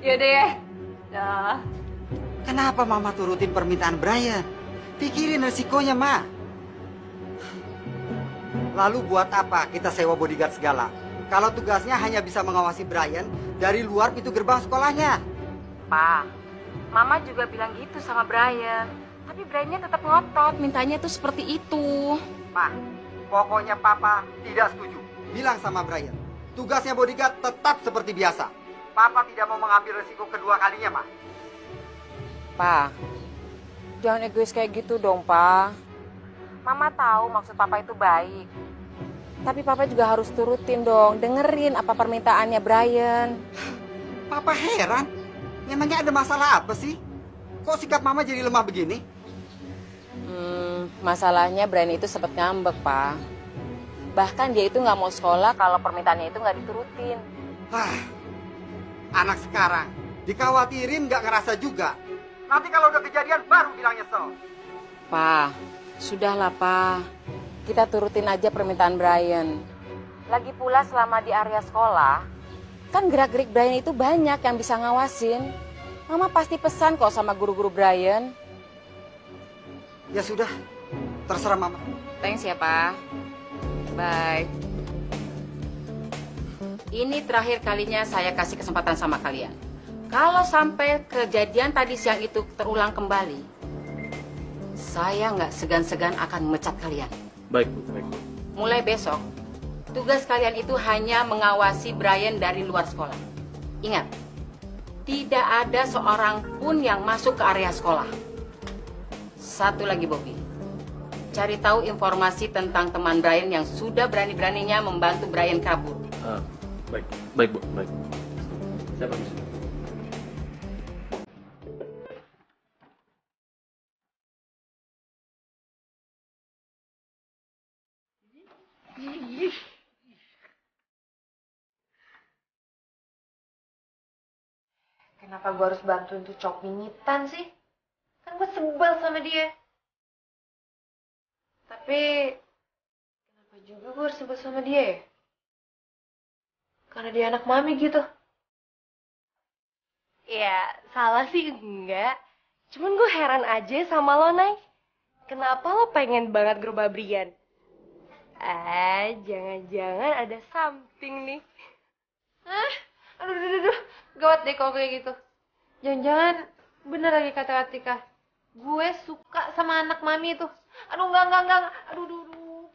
Yaudah ya. Dah. Kenapa Mama turutin permintaan Brian? Pikirin resikonya, Ma. Lalu buat apa kita sewa bodyguard segala? Kalau tugasnya hanya bisa mengawasi Brian dari luar pintu gerbang sekolahnya. Pa, Mama juga bilang gitu sama Brian. Tapi Briannya tetap ngotot, mintanya tuh seperti itu. Ma, pokoknya Papa tidak setuju. Bilang sama Brian, tugasnya bodyguard tetap seperti biasa. Papa tidak mau mengambil resiko kedua kalinya, Ma. Pa, jangan egois kayak gitu dong, Pa. Mama tahu maksud Papa itu baik. Tapi Papa juga harus turutin dong, dengerin apa permintaannya Brian. Papa heran, memangnya ada masalah apa sih? Kok sikap Mama jadi lemah begini? Masalahnya Brian itu sempat ngambek, Pa. Bahkan dia itu nggak mau sekolah kalau permintaannya itu nggak diturutin. Anak sekarang dikhawatirin nggak ngerasa juga. Nanti kalau udah kejadian baru bilang nyesel. Pa, sudahlah, Pa. Kita turutin aja permintaan Brian. Lagi pula selama di area sekolah, kan gerak-gerik Brian itu banyak yang bisa ngawasin. Mama pasti pesan kok sama guru-guru Brian. Ya sudah, terserah Mama. Thanks ya, Pa. Bye. Ini terakhir kalinya saya kasih kesempatan sama kalian. Kalau sampai kejadian tadi siang itu terulang kembali, saya nggak segan-segan akan memecat kalian. Baik, Bu. Baik, Bu. Mulai besok, tugas kalian itu hanya mengawasi Brian dari luar sekolah. Ingat, tidak ada seorang pun yang masuk ke area sekolah. Satu lagi, Bobby. Cari tahu informasi tentang teman Brian yang sudah berani-beraninya membantu Brian kabur. Baik. Baik, Bu. Baik. Saya permisi. Kenapa gue harus bantuin tuh cowok minitan sih? Kan gue sebel sama dia. Tapi kenapa juga gue harus sebel sama dia ya? Karena dia anak mami gitu. Ya, salah sih enggak. Cuman gue heran aja sama lo, Nay. Kenapa lo pengen banget gerubah Brian? Jangan-jangan ada something nih. Aduh. Gawat deh kalau kayak gitu. Jangan-jangan bener lagi kata Atika. Gue suka sama anak mami itu. Aduh, enggak. Aduh.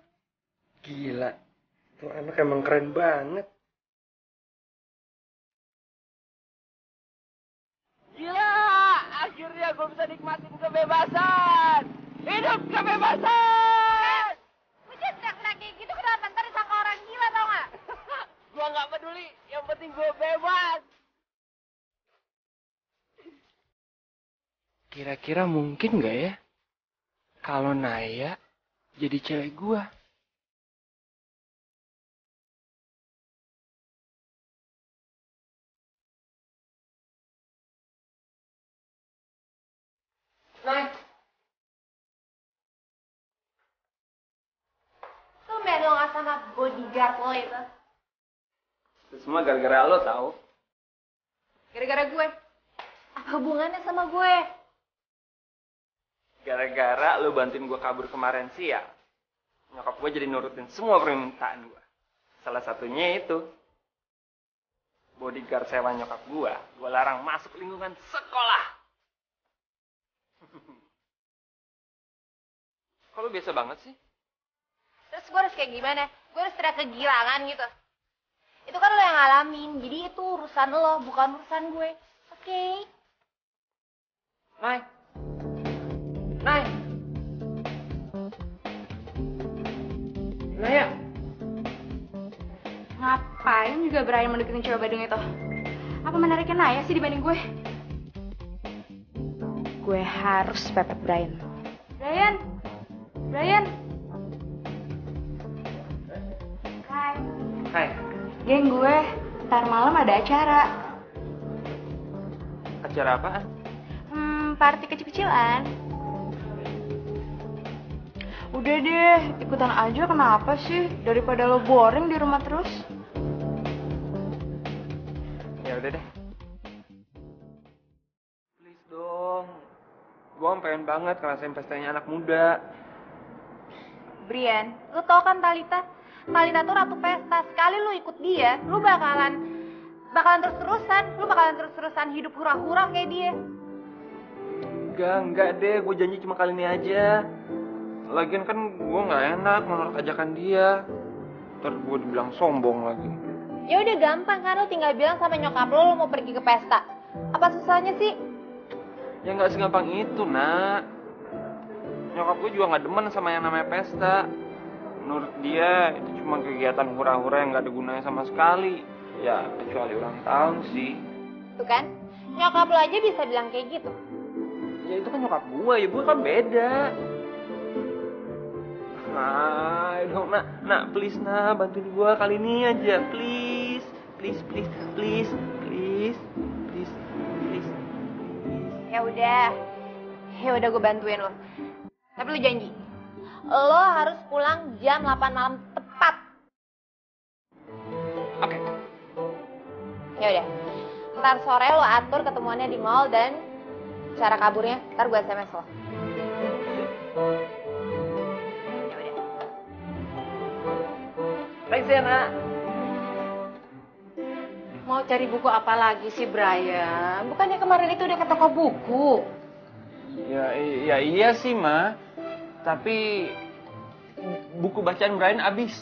Gila, tuh anak emang keren banget. Gila, akhirnya gue bisa nikmatin kebebasan. Hidup kebebasan! Lu jangan teriak-teriak kayak gitu, kenapa? Ntar disangka orang gila, tau gak? Gue gak peduli, yang penting gue bebas. Kira-kira mungkin gak ya kalau Naya jadi cewek gua? Nay. Tumben lo gak sama bodyguard lo itu. Itu semua gara-gara lo tau. Gara-gara gue. Apa hubungannya sama gue? Gara-gara lo bantuin gue kabur kemarin siang, nyokap gue jadi nurutin semua permintaan gue. Salah satunya itu bodyguard sewa nyokap gue larang masuk lingkungan sekolah. Kok lo biasa banget sih? Terus gue harus kayak gimana? Gue harus teriak kegilangan gitu. Itu kan lo yang ngalamin, jadi itu urusan lo, bukan urusan gue. Oke? Nay. Naya. Ngapain juga Brian mendeketin cewek Badung itu? Apa menariknya Naya sih dibanding gue? Gue harus pepet Brian. Brian. Hai. Geng gue, ntar malam ada acara. Acara apaan? Party kecil-kecilan. Udah deh, ikutan aja kenapa sih? Daripada lo boring di rumah terus. Ya udah deh. Please dong. Gue pengen banget ngerasain pestanya anak muda. Brian, lu tau kan Talita? Talita tuh ratu pesta. Sekali lu ikut dia, lu bakalan terus-terusan hidup hura-hura kayak dia. Enggak deh, gue janji cuma kali ini aja. Lagian kan gue nggak enak menolak ajakan dia. Ntar gue dibilang sombong lagi. Ya udah gampang kan, lu tinggal bilang sama nyokap lu mau pergi ke pesta. Apa susahnya sih? Ya nggak segampang itu, nak. Nyokap gue juga nggak demen sama yang namanya pesta. Menurut dia itu cuma kegiatan hura-hura yang nggak ada gunanya sama sekali. Ya kecuali ulang tahun sih. Tuh kan, nyokap lu aja bisa bilang kayak gitu. Ya itu kan nyokap gue, ya gue kan beda. Nah, dong, nak, please nak, bantuin gue kali ini aja, please. Ya udah gue bantuin lo. Tapi lu janji, lo harus pulang jam 8 malam tepat. Oke. Ya udah. Ntar sore lo atur ketemuannya di mall dan cara kaburnya ntar gue SMS lo. Thanks ya, nak. Mau cari buku apa lagi sih, Brian? Bukannya kemarin itu udah ke toko buku? Ya iya sih, Ma. Tapi buku bacaan Brian habis.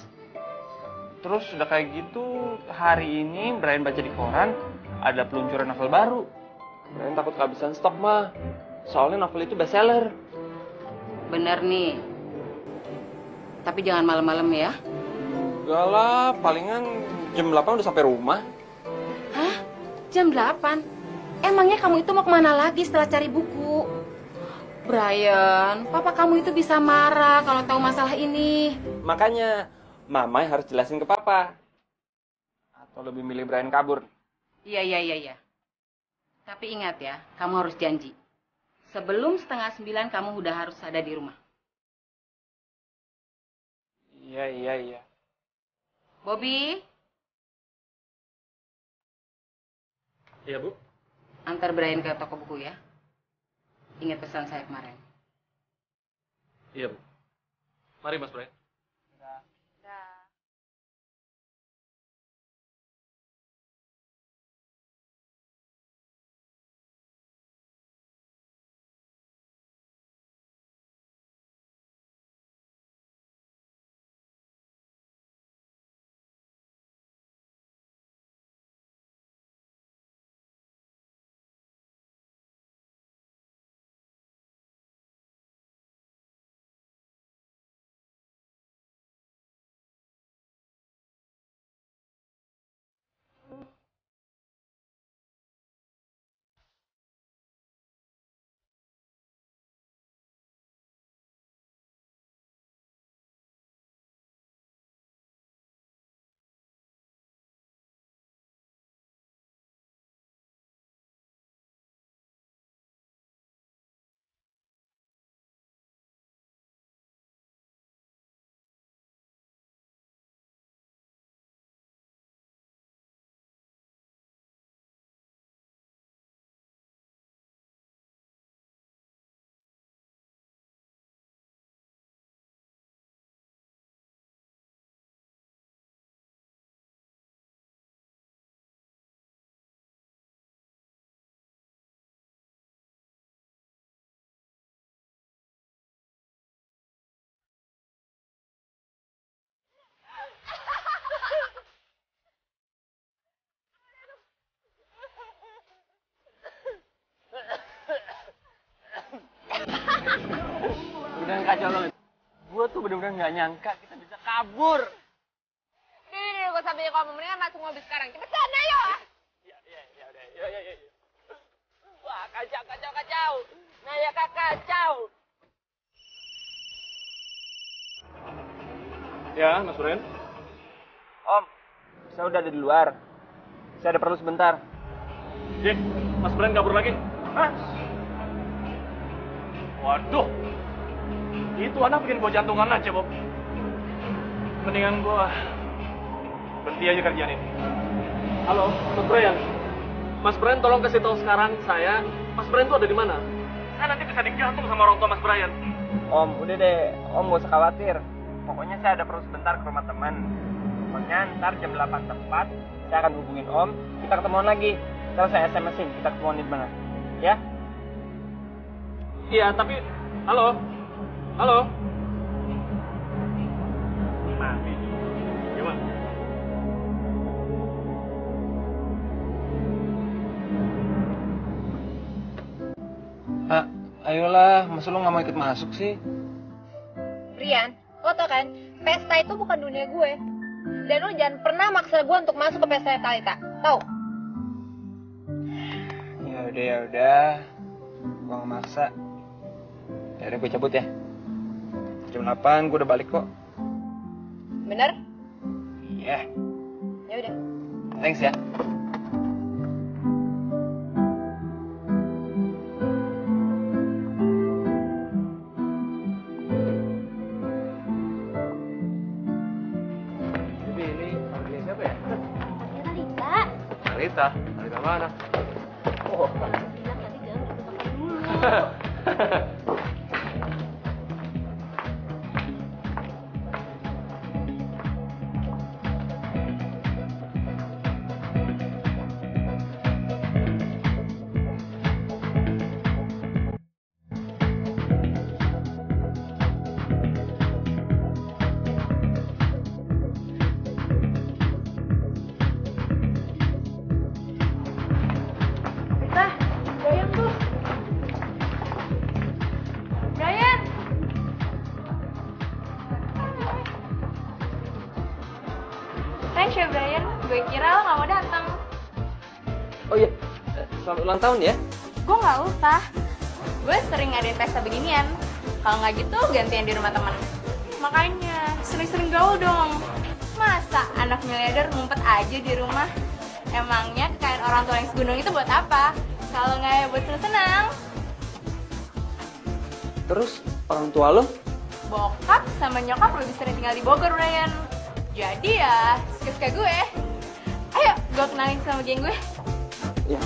Terus udah kayak gitu, hari ini Brian baca di koran ada peluncuran novel baru. Brian takut kehabisan stok, Ma. Soalnya novel itu bestseller. Bener nih. Tapi jangan malam-malam ya. Enggak lah, palingan jam 8 udah sampai rumah. Hah? Jam 8? Emangnya kamu itu mau kemana lagi setelah cari buku? Brian, papa kamu itu bisa marah kalau tahu masalah ini. Makanya, Mama yang harus jelasin ke Papa. Atau lebih milih Brian kabur. Iya. Tapi ingat ya, kamu harus janji. Sebelum 8:30 kamu udah harus ada di rumah. Iya. Bobby? Iya, Bu. Antar Brian ke toko buku ya. Ingat pesan saya kemarin. Iya, Bu. Mari, Mas Brian. Beneran kacau banget. Gue tuh bener-bener gak nyangka kita bisa kabur. Nih, gue sampai kalau mendingan masuk mobil sekarang. Cepet sana, yuk! Iya, udah. Yuk. Wah, kacau. Nah ya, kacau. Ya, Mas Brian. Om, saya udah ada di luar. Saya ada perlu sebentar. Jack, Mas Brian kabur lagi. Hah? Waduh. Itu anak bikin gua jantungan aja, Bob. Mendingan gua berhenti aja kerjaan ini. Halo, Mas Brian. Mas Brian tolong kasih tahu sekarang saya, Mas Brian tuh ada di mana? Saya nanti bisa digantung sama orang tua Mas Brian. Om, udah deh. Om gak usah khawatir. pokoknya saya ada perlu sebentar ke rumah teman. Pokoknya ntar jam 8 tepat, saya akan hubungin Om, kita ketemuan lagi. Terus saya SMS-in, kita ketemuan di mana. Ya? Iya, tapi... Halo? Halo? Mati. Gimana? Ayolah, masa lo gak mau ikut masuk sih? Brian, lo tau kan, pesta itu bukan dunia gue. Dan lo jangan pernah maksa gue untuk masuk ke pesta Talita, tau? Ya udah, gue gak maksa. Yaudah gue cabut ya. Jam 8 gue udah balik kok. Bener? Iya. Ya udah. Thanks ya. Talita mana? Oh. Thanks ya Brian, gue kira lo gak mau datang. Oh iya, selamat ulang tahun ya. Gue gak usah. Gue sering ngadain pesta beginian. Kalau nggak gitu gantian di rumah teman. Makanya sering-sering gaul dong. Masa anak miliarder ngumpet aja di rumah? Emangnya kekayaan orang tua yang segunung itu buat apa? Kalau nggak ya buat senang. Terus orang tua lo? Bokap sama nyokap lebih sering tinggal di Bogor, Brian. Jadi ya, suka-suka gue. Ayo, gue kenalin sama geng gue. Iya.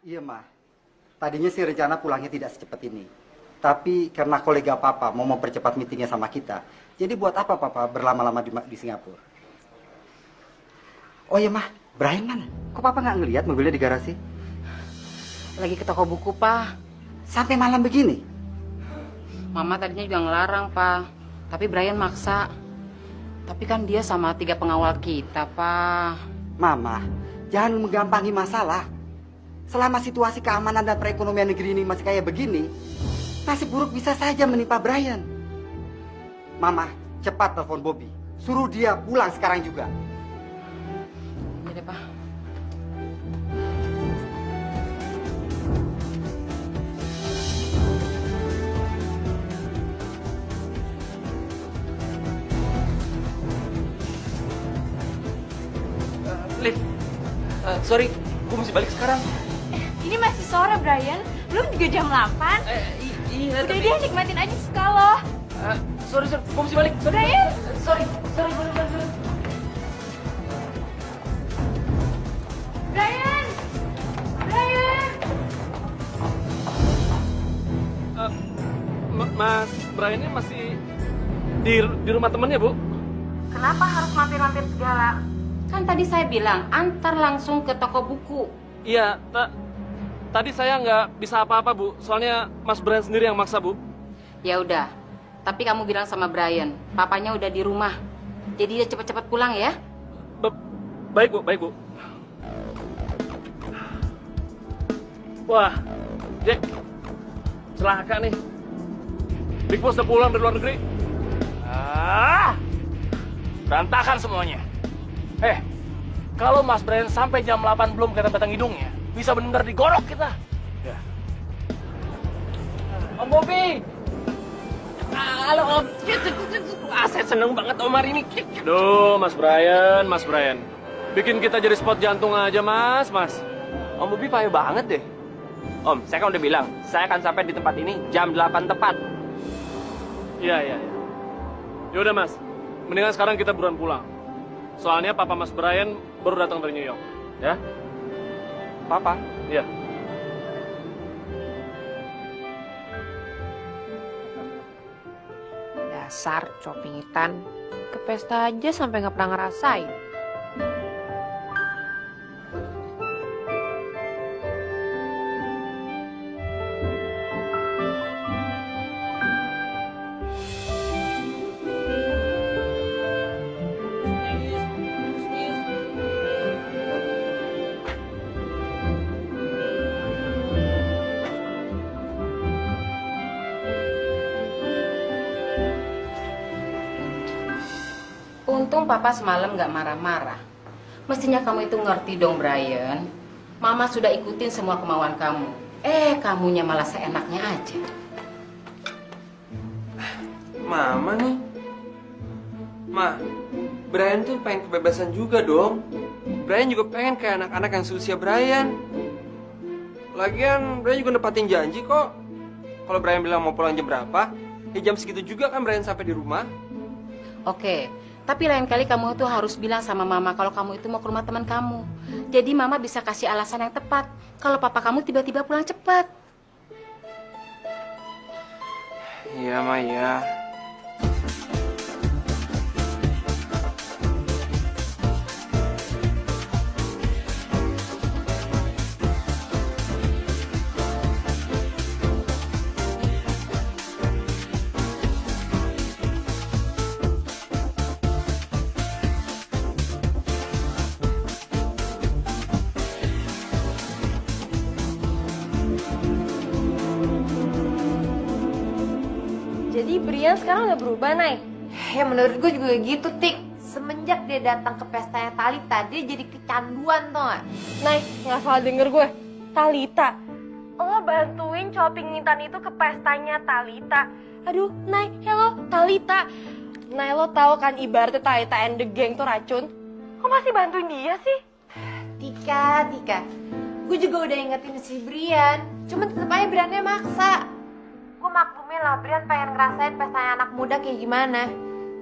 Iya, Ma. Tadinya sih rencana pulangnya tidak secepat ini. Tapi karena kolega Papa mau mempercepat meetingnya sama kita, jadi buat apa Papa berlama-lama di Singapura? Oh iya, Ma. Brian mana? Kok Papa nggak ngelihat mobilnya di garasi? Lagi ke toko buku, Pak. Sampai malam begini? Mama tadinya juga ngelarang, Pak. Tapi Brian maksa. Tapi kan dia sama 3 pengawal kita, Pak. Mama, jangan menggampangi masalah. Selama situasi keamanan dan perekonomian negeri ini masih kayak begini, nasib buruk bisa saja menimpa Brian. Mama, cepat telepon Bobby. Suruh dia pulang sekarang juga. Iya deh, Pak. Liv, sorry, gue mesti balik sekarang. Ini masih sore, Brian. Belum juga jam 8. Iya, udah dia nikmatin aja skala. Sorry, gue mesti balik. Brian! Sorry. Brian! Mas Brian ini masih di rumah temennya, Bu? Kenapa harus mampir-mampir segala? Kan tadi saya bilang, antar langsung ke toko buku. Iya, tadi saya nggak bisa apa-apa, Bu. Soalnya Mas Brian sendiri yang maksa, Bu. Ya udah, tapi kamu bilang sama Brian, papanya udah di rumah. Jadi dia cepat-cepat pulang ya. Baik, Bu. Wah, Jack, celaka nih. Big Boss udah pulang dari luar negeri. Berantakan semuanya. Kalau Mas Brian sampai jam 8 belum kelihatan batang hidungnya, bisa benar digorok kita. Ya. Om Bobby! Halo Om. Saya seneng banget Om hari ini. Duh, Mas Brian. Bikin kita jadi spot jantung aja, Mas. Om Bobi payah banget deh. Om, saya kan udah bilang, saya akan sampai di tempat ini jam 8 tepat. Iya. Yaudah Mas, mendingan sekarang kita buruan pulang. Soalnya Papa Mas Brian baru datang dari New York. Ya? Papa? Iya. Dasar copingitan. Ke pesta aja sampai nggak pernah ngerasain. Untung Papa semalam gak marah-marah. Mestinya kamu itu ngerti dong, Brian. Mama sudah ikutin semua kemauan kamu. Kamunya malah seenaknya aja. Mama nih. Ma, Brian tuh pengen kebebasan juga dong. Brian juga pengen kayak anak-anak yang seusia Brian. Lagian Brian juga nepatin janji kok. Kalau Brian bilang mau pulang jam berapa, ya jam segitu juga kan Brian sampai di rumah. Oke, tapi lain kali kamu tuh harus bilang sama Mama kalau kamu itu mau ke rumah teman kamu. Jadi Mama bisa kasih alasan yang tepat kalau Papa kamu tiba-tiba pulang cepat. Iya, Ma, ya. Jadi Brian sekarang udah berubah, Nay? Ya menurut gue juga gitu, Tik. Semenjak dia datang ke pestanya Talita, dia jadi kecanduan, tau gak? Nay, nggak salah denger gue. Talita, lo bantuin cowok pingitan itu ke pestanya Talita. Aduh, Nay, hello, Talita. Nay, lo tahu kan ibaratnya Talita and the gang tuh racun? Kok masih bantuin dia sih? Tika. Gue juga udah ingetin si Brian. Cuma tetep aja Briannya maksa. Gue maklumin lah, Brian pengen ngerasain pestanya anak muda kayak gimana.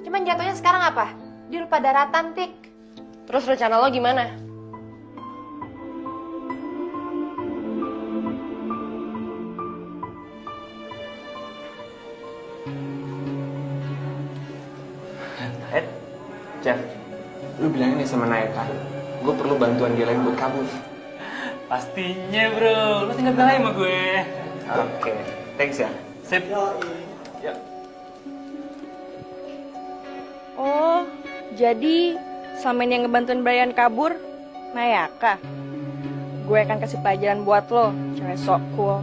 Cuman jatuhnya sekarang apa? Dia lupa daratan, Tik. Terus rencana lo gimana? Jeff, lu bilangin nih sama Naya kan, gue perlu bantuan dia lagi buat kabur. Pastinya bro, lu tinggal bilang sama gue. Oke, thanks ya. Sip. Ya. Oh, jadi selama ini yang ngebantuin Brian kabur, Nayaka. Gue akan kasih pelajaran buat lo, cewek sok cool.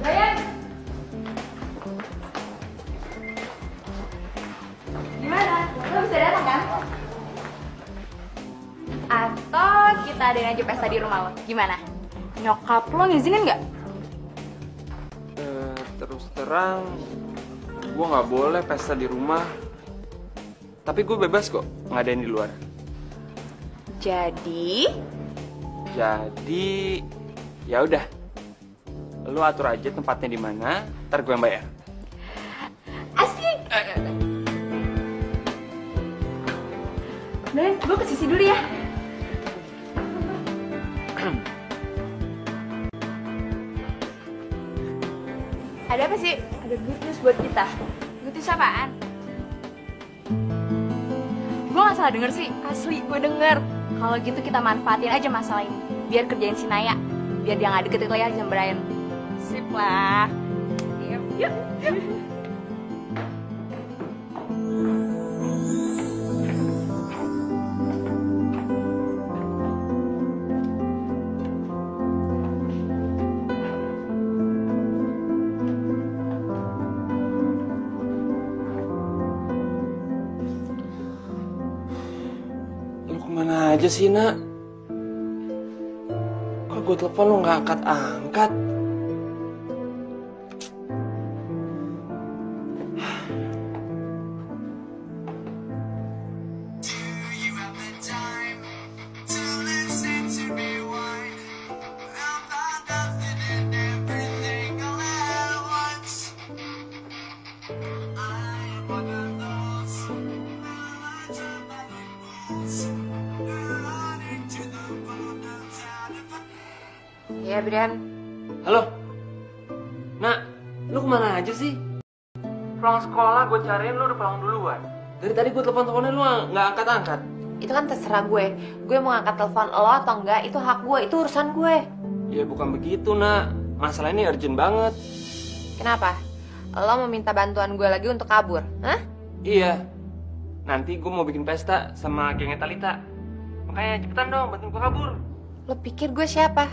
Brian! Gimana? Lo bisa datang kan? Atau kita adain aja pesta di rumah lo? Gimana? Nyokap lo ngizinin nggak? Terus terang, gue nggak boleh pesta di rumah. Tapi gue bebas kok ngadain di luar. Jadi, ya udah. Lu atur aja tempatnya di mana, ntar gue yang bayar. asik! Brian, gue ke sisi dulu ya. Ada apa sih? Ada good news buat kita. Good news apaan? Gue gak salah denger sih, asli gue denger. Kalau gitu kita manfaatin aja masalah ini. Biar kerjain si Naya. Biar dia gak deket lagi sama Brian. Sip lah. Yuk. Lu kemana aja sih, Nak? Kok gue telepon lu nggak angkat-angkat. Ya, Brian. Halo? Nak, lu kemana aja sih? Pulang sekolah gue cariin, lu udah pulang duluan. Dari tadi gue telepon-teleponnya lu nggak angkat-angkat. Itu kan terserah gue. Gue mau ngangkat telepon lo atau enggak, itu hak gue, itu urusan gue. Ya bukan begitu, Nak. Masalah ini urgent banget. Kenapa? Lo mau minta bantuan gue lagi untuk kabur? Hah? Iya. Nanti gue mau bikin pesta sama gengnya Talita. Makanya cepetan dong, bantuin gue kabur. Lo pikir gue siapa?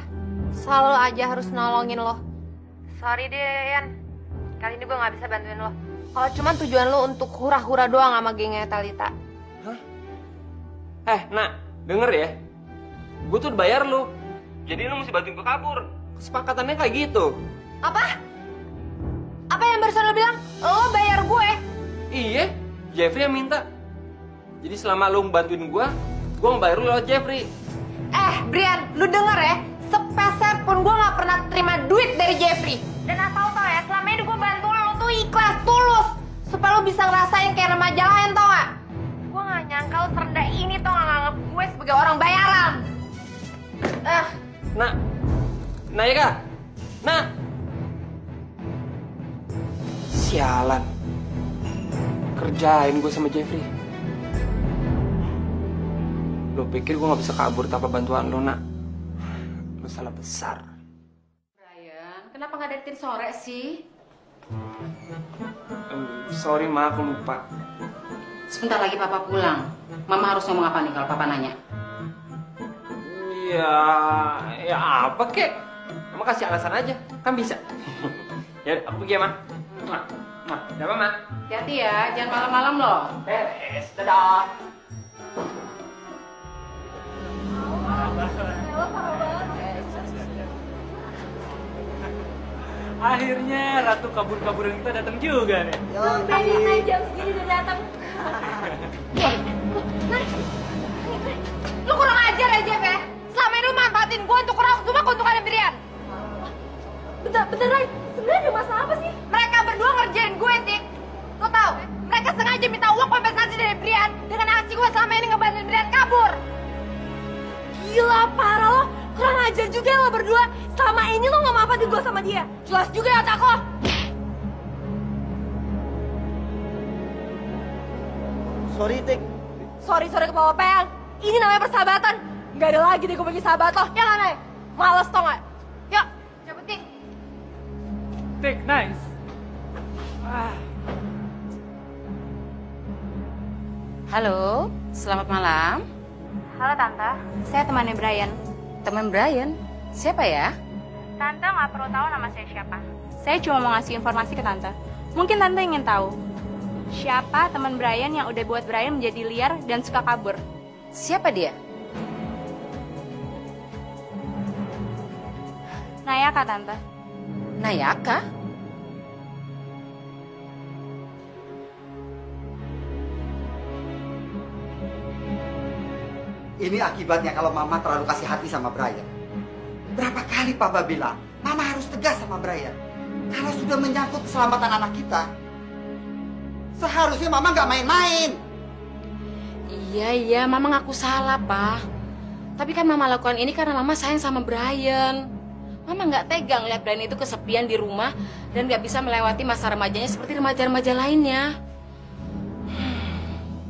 Selalu aja harus nolongin lo. Sorry deh, Yan. Kali ini gue gak bisa bantuin lo. Kalau cuma tujuan lo untuk hura-hura doang sama gengnya Talita. Hah? Nak, denger ya. Gue tuh udah bayar lo. Jadi lo mesti bantuin gue kabur. Kesepakatannya kayak gitu. Apa? Apa yang barusan lo bilang? Lo bayar gue? Iya, Jeffrey yang minta. Jadi selama lo bantuin gue ngebayar lo lewat Jeffrey. Brian, lu denger ya? Sepeser pun gue gak pernah terima duit dari Jeffrey. Dan asal tau ya, selama ini gue bantu lo tuh ikhlas, tulus. Supaya lo bisa ngerasain kayak remaja lain, tau gak? Gue gak nyangka lo serendah ini tau gak nganggep gue sebagai orang bayaran. Nah ya kak? Nah. Sialan. Kerjain gue sama Jeffrey. Lo pikir gue gak bisa kabur tanpa bantuan lo, Nak? Lo salah besar. Brian, kenapa nggak datin sore sih? Sorry, Ma, aku lupa. Sebentar lagi papa pulang. Mama harus ngomong apa nih kalau papa nanya? Ya apa kek? Mama kasih alasan aja, kan bisa. Ya, aku pergi ya, Ma. Udah apa, Ma? Hati-hati ya, jangan malam-malam loh. Beres, dadah. Akhirnya ratu kabur-kaburan kita datang juga nih. Naik jam segini udah datang. Lu kurang ajar ya, Jeff ya? Selama ini lu manfaatin gue untuk kurang cuma keuntungannya Brian. Bentar, Ray. Sebenarnya ada masalah apa sih? Mereka berdua ngerjain gue, Tik. Lo tau, mereka sengaja minta uang kompensasi dari Brian dengan aksi gue selama ini ngebantuin Brian kabur. Gila, parah lo. Kurang ajar juga lo berdua. Selama ini lo gak manfaatin gue sama dia. Jelas juga ya otak lo. Sorry, Tik. Sorry ke Papa Peyang. Ini namanya persahabatan. Gak ada lagi deh gue bagi sahabat lo. Ya gak, Nay? Males tau gak? Yuk, cepet Tik. Tik, nice. Halo, selamat malam. Halo Tante, saya temannya Brian. Teman Brian? Siapa ya? Tante nggak perlu tahu nama saya siapa. Saya cuma mau ngasih informasi ke Tante. Mungkin Tante ingin tahu siapa teman Brian yang udah buat Brian menjadi liar dan suka kabur. Siapa dia? Nayaka, Tante. Nayaka? Ini akibatnya kalau Mama terlalu kasih hati sama Brian. Berapa kali Papa bilang, Mama harus tegas sama Brian. Kalau sudah menyangkut keselamatan anak kita, seharusnya Mama nggak main-main. Iya, Mama ngaku salah, Pak. Tapi kan Mama lakukan ini karena Mama sayang sama Brian. Mama nggak tega ngeliat Brian itu kesepian di rumah dan nggak bisa melewati masa remajanya seperti remaja-remaja lainnya.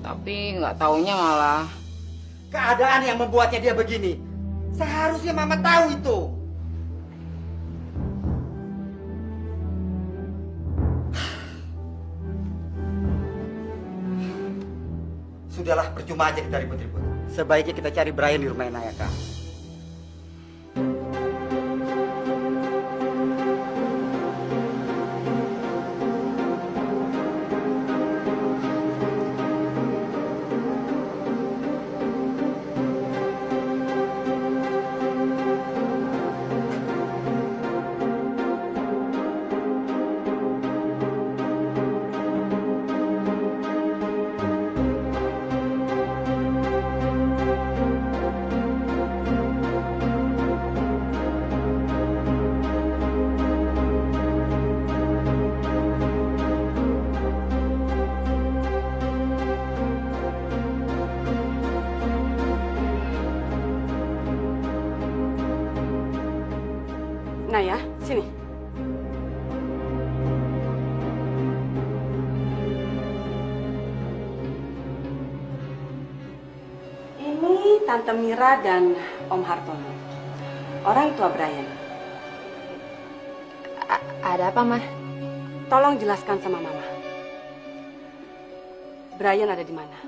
Tapi nggak taunya malah Keadaan yang membuatnya dia begini. Seharusnya Mama tahu itu. Sudahlah, percuma aja kita ribut-ribut. Sebaiknya kita cari Brian di rumah Nayaka. Naya, sini. Ini Tante Mira dan Om Hartono, orang tua Brian. Ada apa, Ma? Tolong jelaskan sama Mama. Brian ada di mana?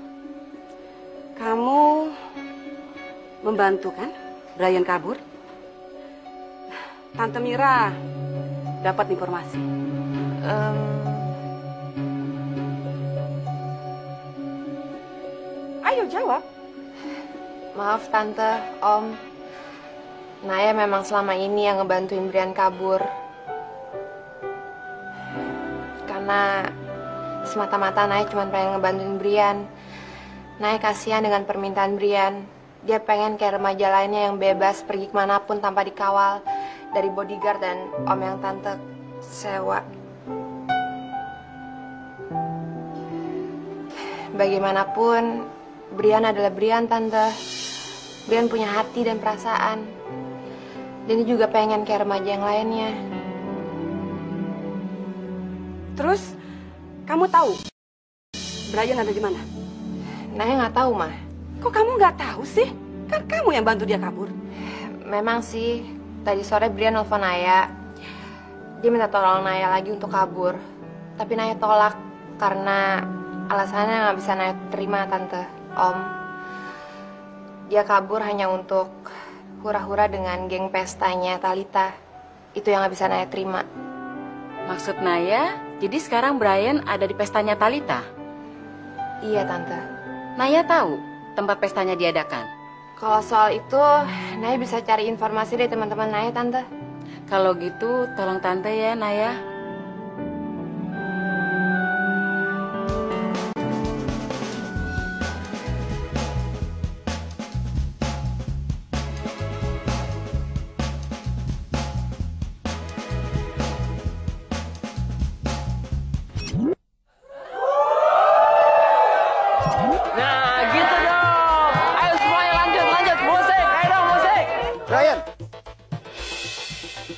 Kamu membantu kan Brian kabur? Tante Mira dapat informasi. Ayo jawab. Maaf Tante, Om. Naya memang selama ini yang ngebantuin Brian kabur. Karena semata-mata Naya cuma pengen ngebantuin Brian. Naya kasihan dengan permintaan Brian. Dia pengen kayak remaja lainnya yang bebas pergi kemanapun tanpa dikawal dari bodyguard dan Om yang Tante sewa. Bagaimanapun, Brian adalah Brian, Tante. Brian punya hati dan perasaan. Dan dia juga pengen kayak remaja yang lainnya. Terus, kamu tahu Brian ada di mana? Naya nggak tahu, Mah. Kok kamu nggak tahu sih? Kan kamu yang bantu dia kabur. Memang sih, tadi sore Brian nelfon Naya. Dia minta tolong Naya lagi untuk kabur. Tapi Naya tolak karena alasannya nggak bisa Naya terima, Tante, Om. Dia kabur hanya untuk hura-hura dengan geng pestanya Talita. Itu yang nggak bisa Naya terima. Maksud Naya, jadi sekarang Brian ada di pestanya Talita? Iya, Tante. Naya tahu tempat pestanya diadakan? Kalau soal itu, Naya bisa cari informasi dari teman-teman Naya, Tante. Kalau gitu, tolong Tante ya, Naya.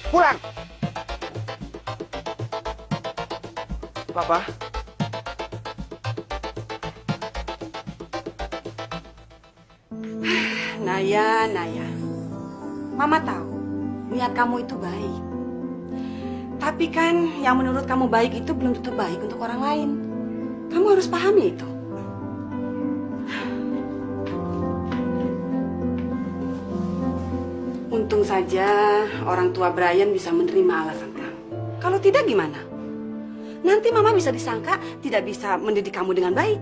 Pulang. Papa. Naya. Mama tahu niat kamu itu baik. Tapi kan yang menurut kamu baik itu belum tentu baik untuk orang lain. Kamu harus pahami itu. Untung saja orang tua Brian bisa menerima alasan kamu. Kalau tidak gimana? Nanti Mama bisa disangka tidak bisa mendidik kamu dengan baik.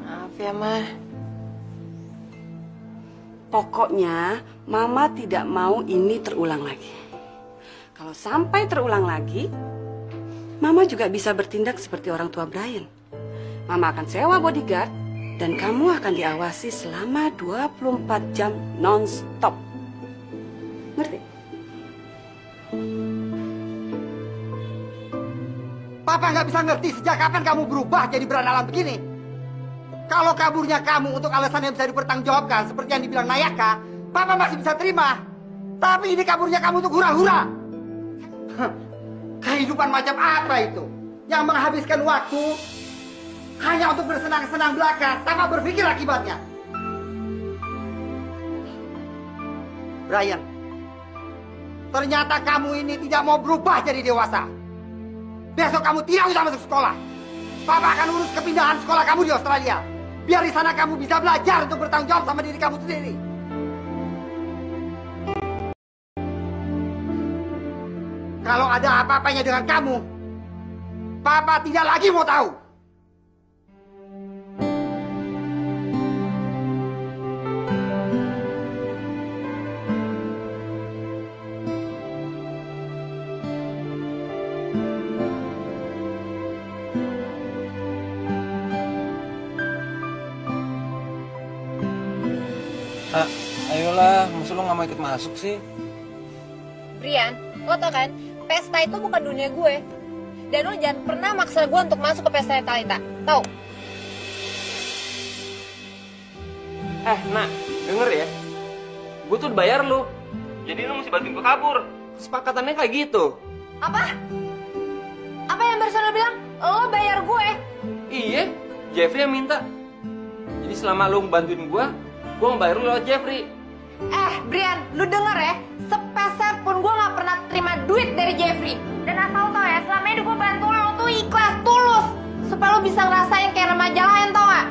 Maaf ya, Ma. Pokoknya Mama tidak mau ini terulang lagi. Kalau sampai terulang lagi, Mama juga bisa bertindak seperti orang tua Brian. Mama akan sewa bodyguard dan kamu akan diawasi selama 24 jam non-stop. Ngerti? Papa nggak bisa ngerti sejak kapan kamu berubah jadi berandalan begini. Kalau kaburnya kamu untuk alasan yang bisa dipertanggungjawabkan seperti yang dibilang Nayaka, Papa masih bisa terima. Tapi ini kaburnya kamu untuk hura-hura. Kehidupan macam apa itu? Yang menghabiskan waktu hanya untuk bersenang-senang belaka tanpa berpikir akibatnya. Brian, ternyata kamu ini tidak mau berubah jadi dewasa. Besok kamu tidak usah masuk sekolah. Papa akan urus kepindahan sekolah kamu di Australia. Biar di sana kamu bisa belajar untuk bertanggung jawab sama diri kamu sendiri. Kalau ada apa-apanya dengan kamu, Papa tidak lagi mau tahu. Ayolah, masa lo gak mau ikut masuk sih? Brian, lo tau kan, pesta itu bukan dunia gue. Dan lo jangan pernah maksa gue untuk masuk ke pesta Talita, tau? Nak, denger ya. Gue tuh udah bayar lo. Jadi lu mesti bantuin gue kabur. Kesepakatannya kayak gitu. Apa? Apa yang barusan lo bilang? Lo bayar gue? Iya, Jeffrey yang minta. Jadi selama lu bantuin gue ngebayar lu lewat Jeffrey. Brian, lu denger ya? Sepeser pun gue gak pernah terima duit dari Jeffrey. Dan asal tau ya, selama ini gue bantu lo tuh ikhlas, tulus. Supaya lo bisa ngerasain kayak remaja lain, tau gak?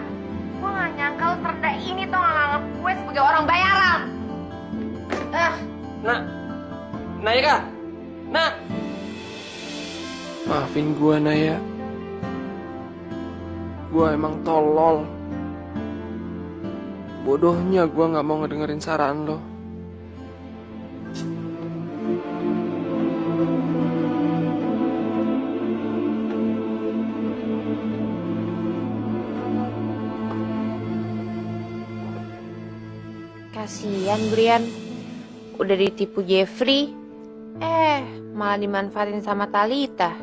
Gue gak nyangka lo serendah ini tau gak nganggep gue sebagai orang bayaran. Naya, Nak. Maafin gue, Naya. Gue emang tolol. Bodohnya gue gak mau ngedengerin saran lo. Kasian Brian, udah ditipu Jeffrey, malah dimanfaatin sama Talitha.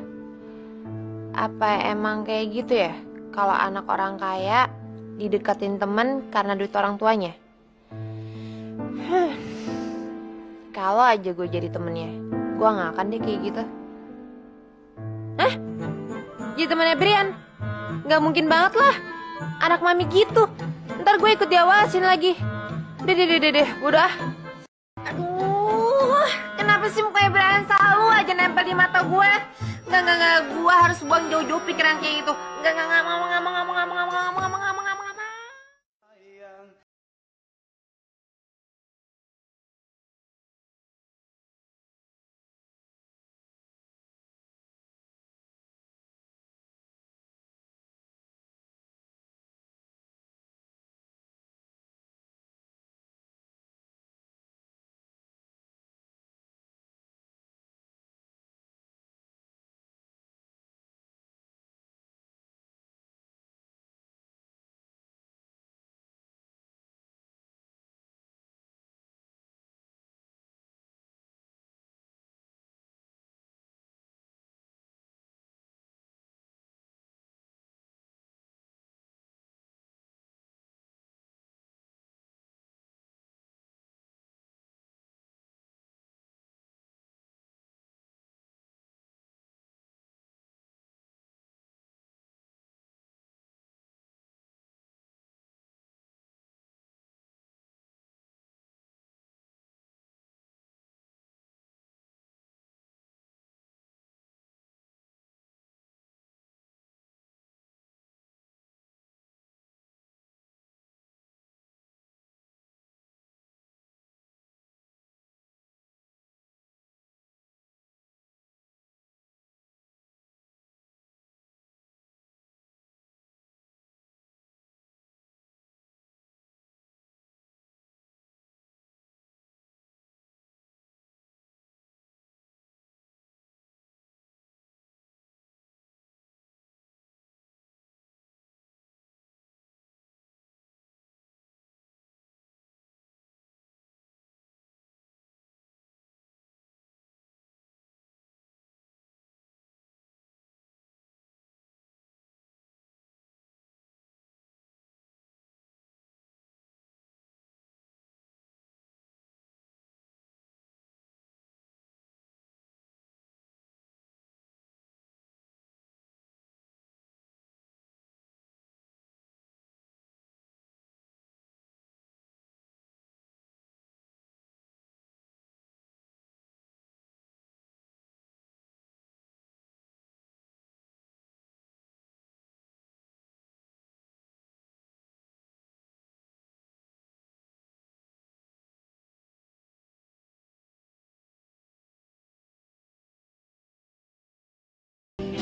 Apa emang kayak gitu ya? Kalau anak orang kaya dideketin temen karena duit orang tuanya. Kalau aja gue jadi temennya, gue gak akan deh kayak gitu. Jadi temennya Brian? Gak mungkin banget lah, anak mami gitu. Ntar gue ikut diawasin lagi. Deh, udah. Aduh, kenapa sih mukanya Brian selalu aja nempel di mata gue? Enggak, gue harus buang jauh-jauh pikiran kayak gitu. Enggak, ngomong.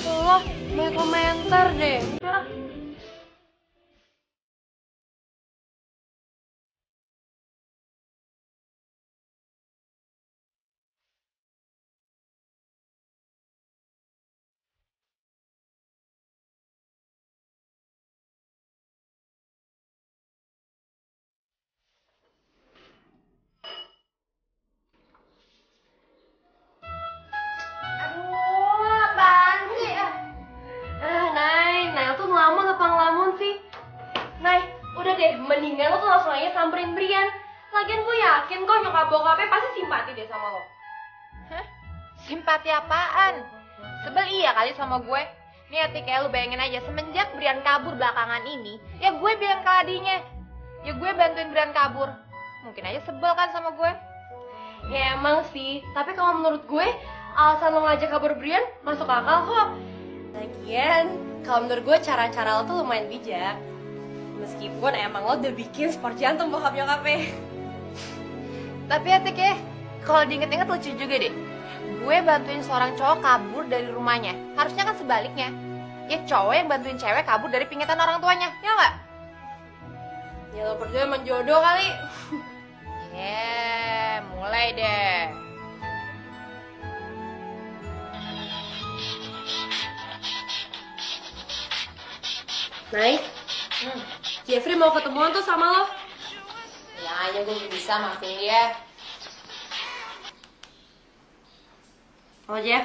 Allah, banyak komentar deh. Udah. yakin kok nyokap bokapnya pasti simpati deh sama lo. Hah? Simpati apaan? Sebel iya kali sama gue. Nih Tik, kayak lu bayangin aja, semenjak Brian kabur belakangan ini, ya gue bilang ke Adinya, ya gue bantuin Brian kabur. Mungkin aja sebel kan sama gue. Ya emang sih, tapi kalau menurut gue alasan lo ngajak kabur Brian masuk akal kok. Lagian, kalau menurut gue cara-cara lo tuh lumayan bijak. Meskipun emang lo udah bikin sport jantung bokap nyokapnya. Tapi ya Tik ya, kalau diinget-inget lucu juga deh. Gue bantuin seorang cowok kabur dari rumahnya. Harusnya kan sebaliknya. Ya cowok yang bantuin cewek kabur dari pingitan orang tuanya, ya nggak? Ya lo berdua emang jodoh kali. Mulai deh. Nay, Jeffrey mau ketemuan tuh sama lo. Yang aja gue bisa maafin dia. Oh Jeff.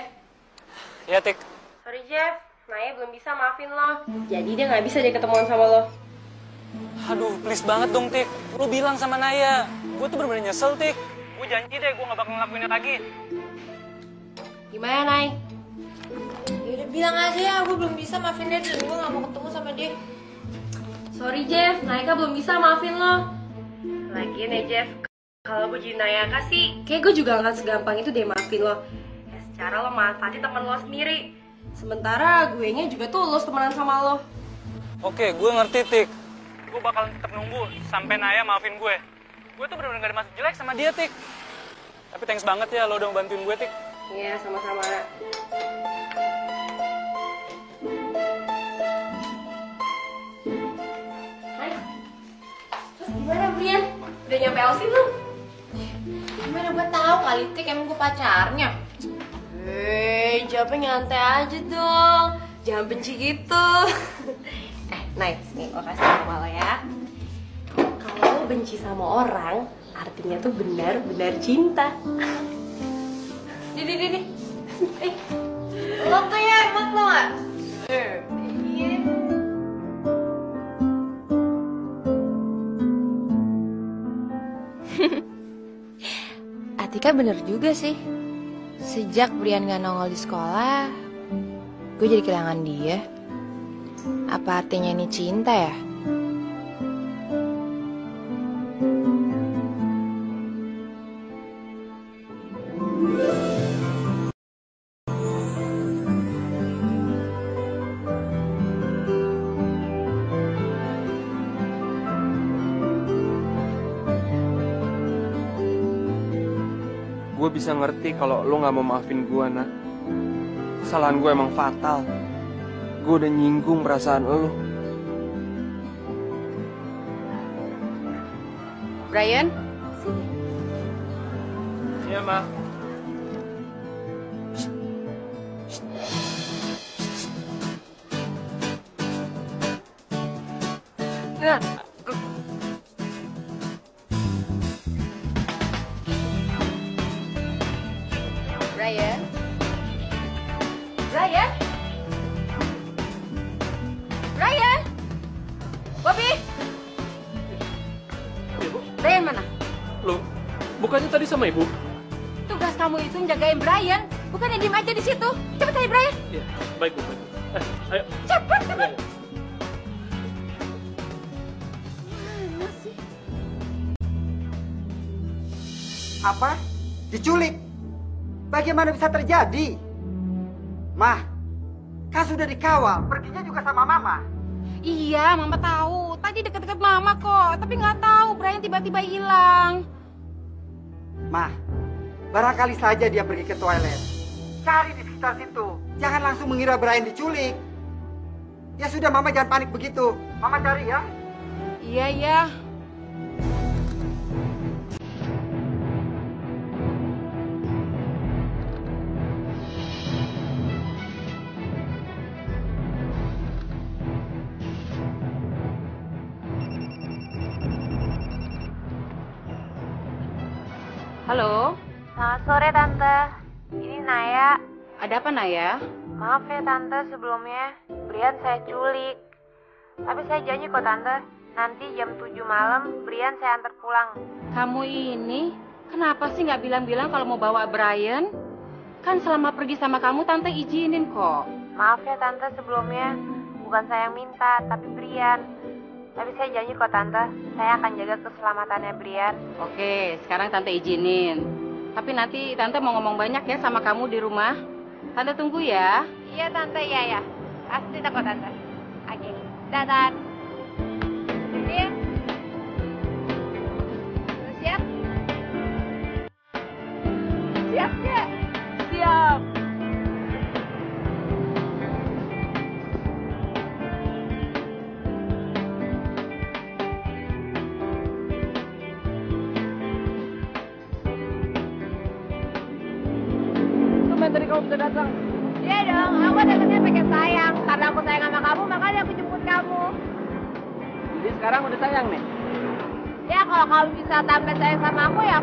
Ya Tik. Sorry Jeff, Naya belum bisa maafin lo. Jadi dia nggak bisa dia ketemuan sama lo. Aduh, please banget dong Tik. Lu bilang sama Naya. Gue tuh bener-bener nyesel Tik. Gue janji deh gue gak bakal ngelakuinnya lagi. Gimana Nay? Ya udah bilang aja ya, gue belum bisa maafin dia dan gue gak mau ketemu sama dia. Sorry Jeff, Naya belum bisa maafin lo. Lagian ya Jeff, kalau gue jadi Naya sih, kayak gue juga gak segampang itu deh maafin lo. Ya secara lo manfaatin temen lo sendiri. Sementara gue nya juga tulus temenan sama lo. Oke, gue ngerti Tik. Gue bakal tetap nunggu sampai Naya maafin gue. Gue tuh bener-bener gak ada maksud jelek sama dia, Tik. Tapi thanks banget ya lo udah bantuin gue, Tik. Iya, sama-sama. Hai. Terus gimana, Brian? Udah nyampe Elsie belum? Gimana gue tahu kali Tik, emang gue pacarnya. Jawabnya nyantai aja dong. Jangan benci gitu. Nice, nih gue kasih sama lo ya. Kalau lo benci sama orang, artinya tuh benar-benar cinta. Nih. Lo tuh ya emang lo gak? Iya. Atika bener juga sih. Sejak Brian gak nongol di sekolah, gue jadi kehilangan dia. Apa artinya ini cinta ya? Gue bisa ngerti kalau lo gak mau maafin gue, nak. Kesalahan gue emang fatal. Gue udah nyinggung perasaan lo. Brian? Iya, Ma. Nah, Brian? Brian? Brian? Bobby? Brian mana? Loh, bukannya tadi sama Ibu? Tugas kamu itu jagain Brian, bukannya diem aja di situ. Cepet aja Brian. Iya, baik Bu, baik Bu. Ayo. Cepet. Iya. Apa? Diculik? Bagaimana bisa terjadi? Mah, kan sudah dikawal, perginya juga sama Mama. Iya, Mama tahu. Tadi deket-deket Mama kok, tapi nggak tahu Brian tiba-tiba hilang. Mah, barangkali saja dia pergi ke toilet. Cari di sekitar situ. Jangan langsung mengira Brian diculik. Ya sudah, Mama jangan panik begitu. Mama cari ya. Iya. Halo? Selamat sore, Tante. Ini Naya. Ada apa, Naya? Maaf ya, Tante, sebelumnya. Brian saya culik. Tapi saya janji kok, Tante. Nanti jam 7 malam, Brian saya antar pulang. Kamu ini kenapa sih nggak bilang-bilang kalau mau bawa Brian? Kan selama pergi sama kamu Tante izinin kok. Maaf ya Tante sebelumnya, bukan saya yang minta, tapi Brian. Tapi saya janji kok Tante, saya akan jaga keselamatannya Brian. Oke, sekarang Tante izinin. Tapi nanti Tante mau ngomong banyak ya sama kamu di rumah. Tante tunggu ya. Iya Tante, iya. Pasti kok Tante. Oke, dadah. Brian. Siap? Siap nggak? Siap. Tadi kamu bisa datang. Iya dong, aku datangnya pakai sayang. Karena aku sayang sama kamu, makanya aku jemput kamu. Jadi sekarang udah sayang nih? Ya kalau kamu bisa tambah sayang sama aku ya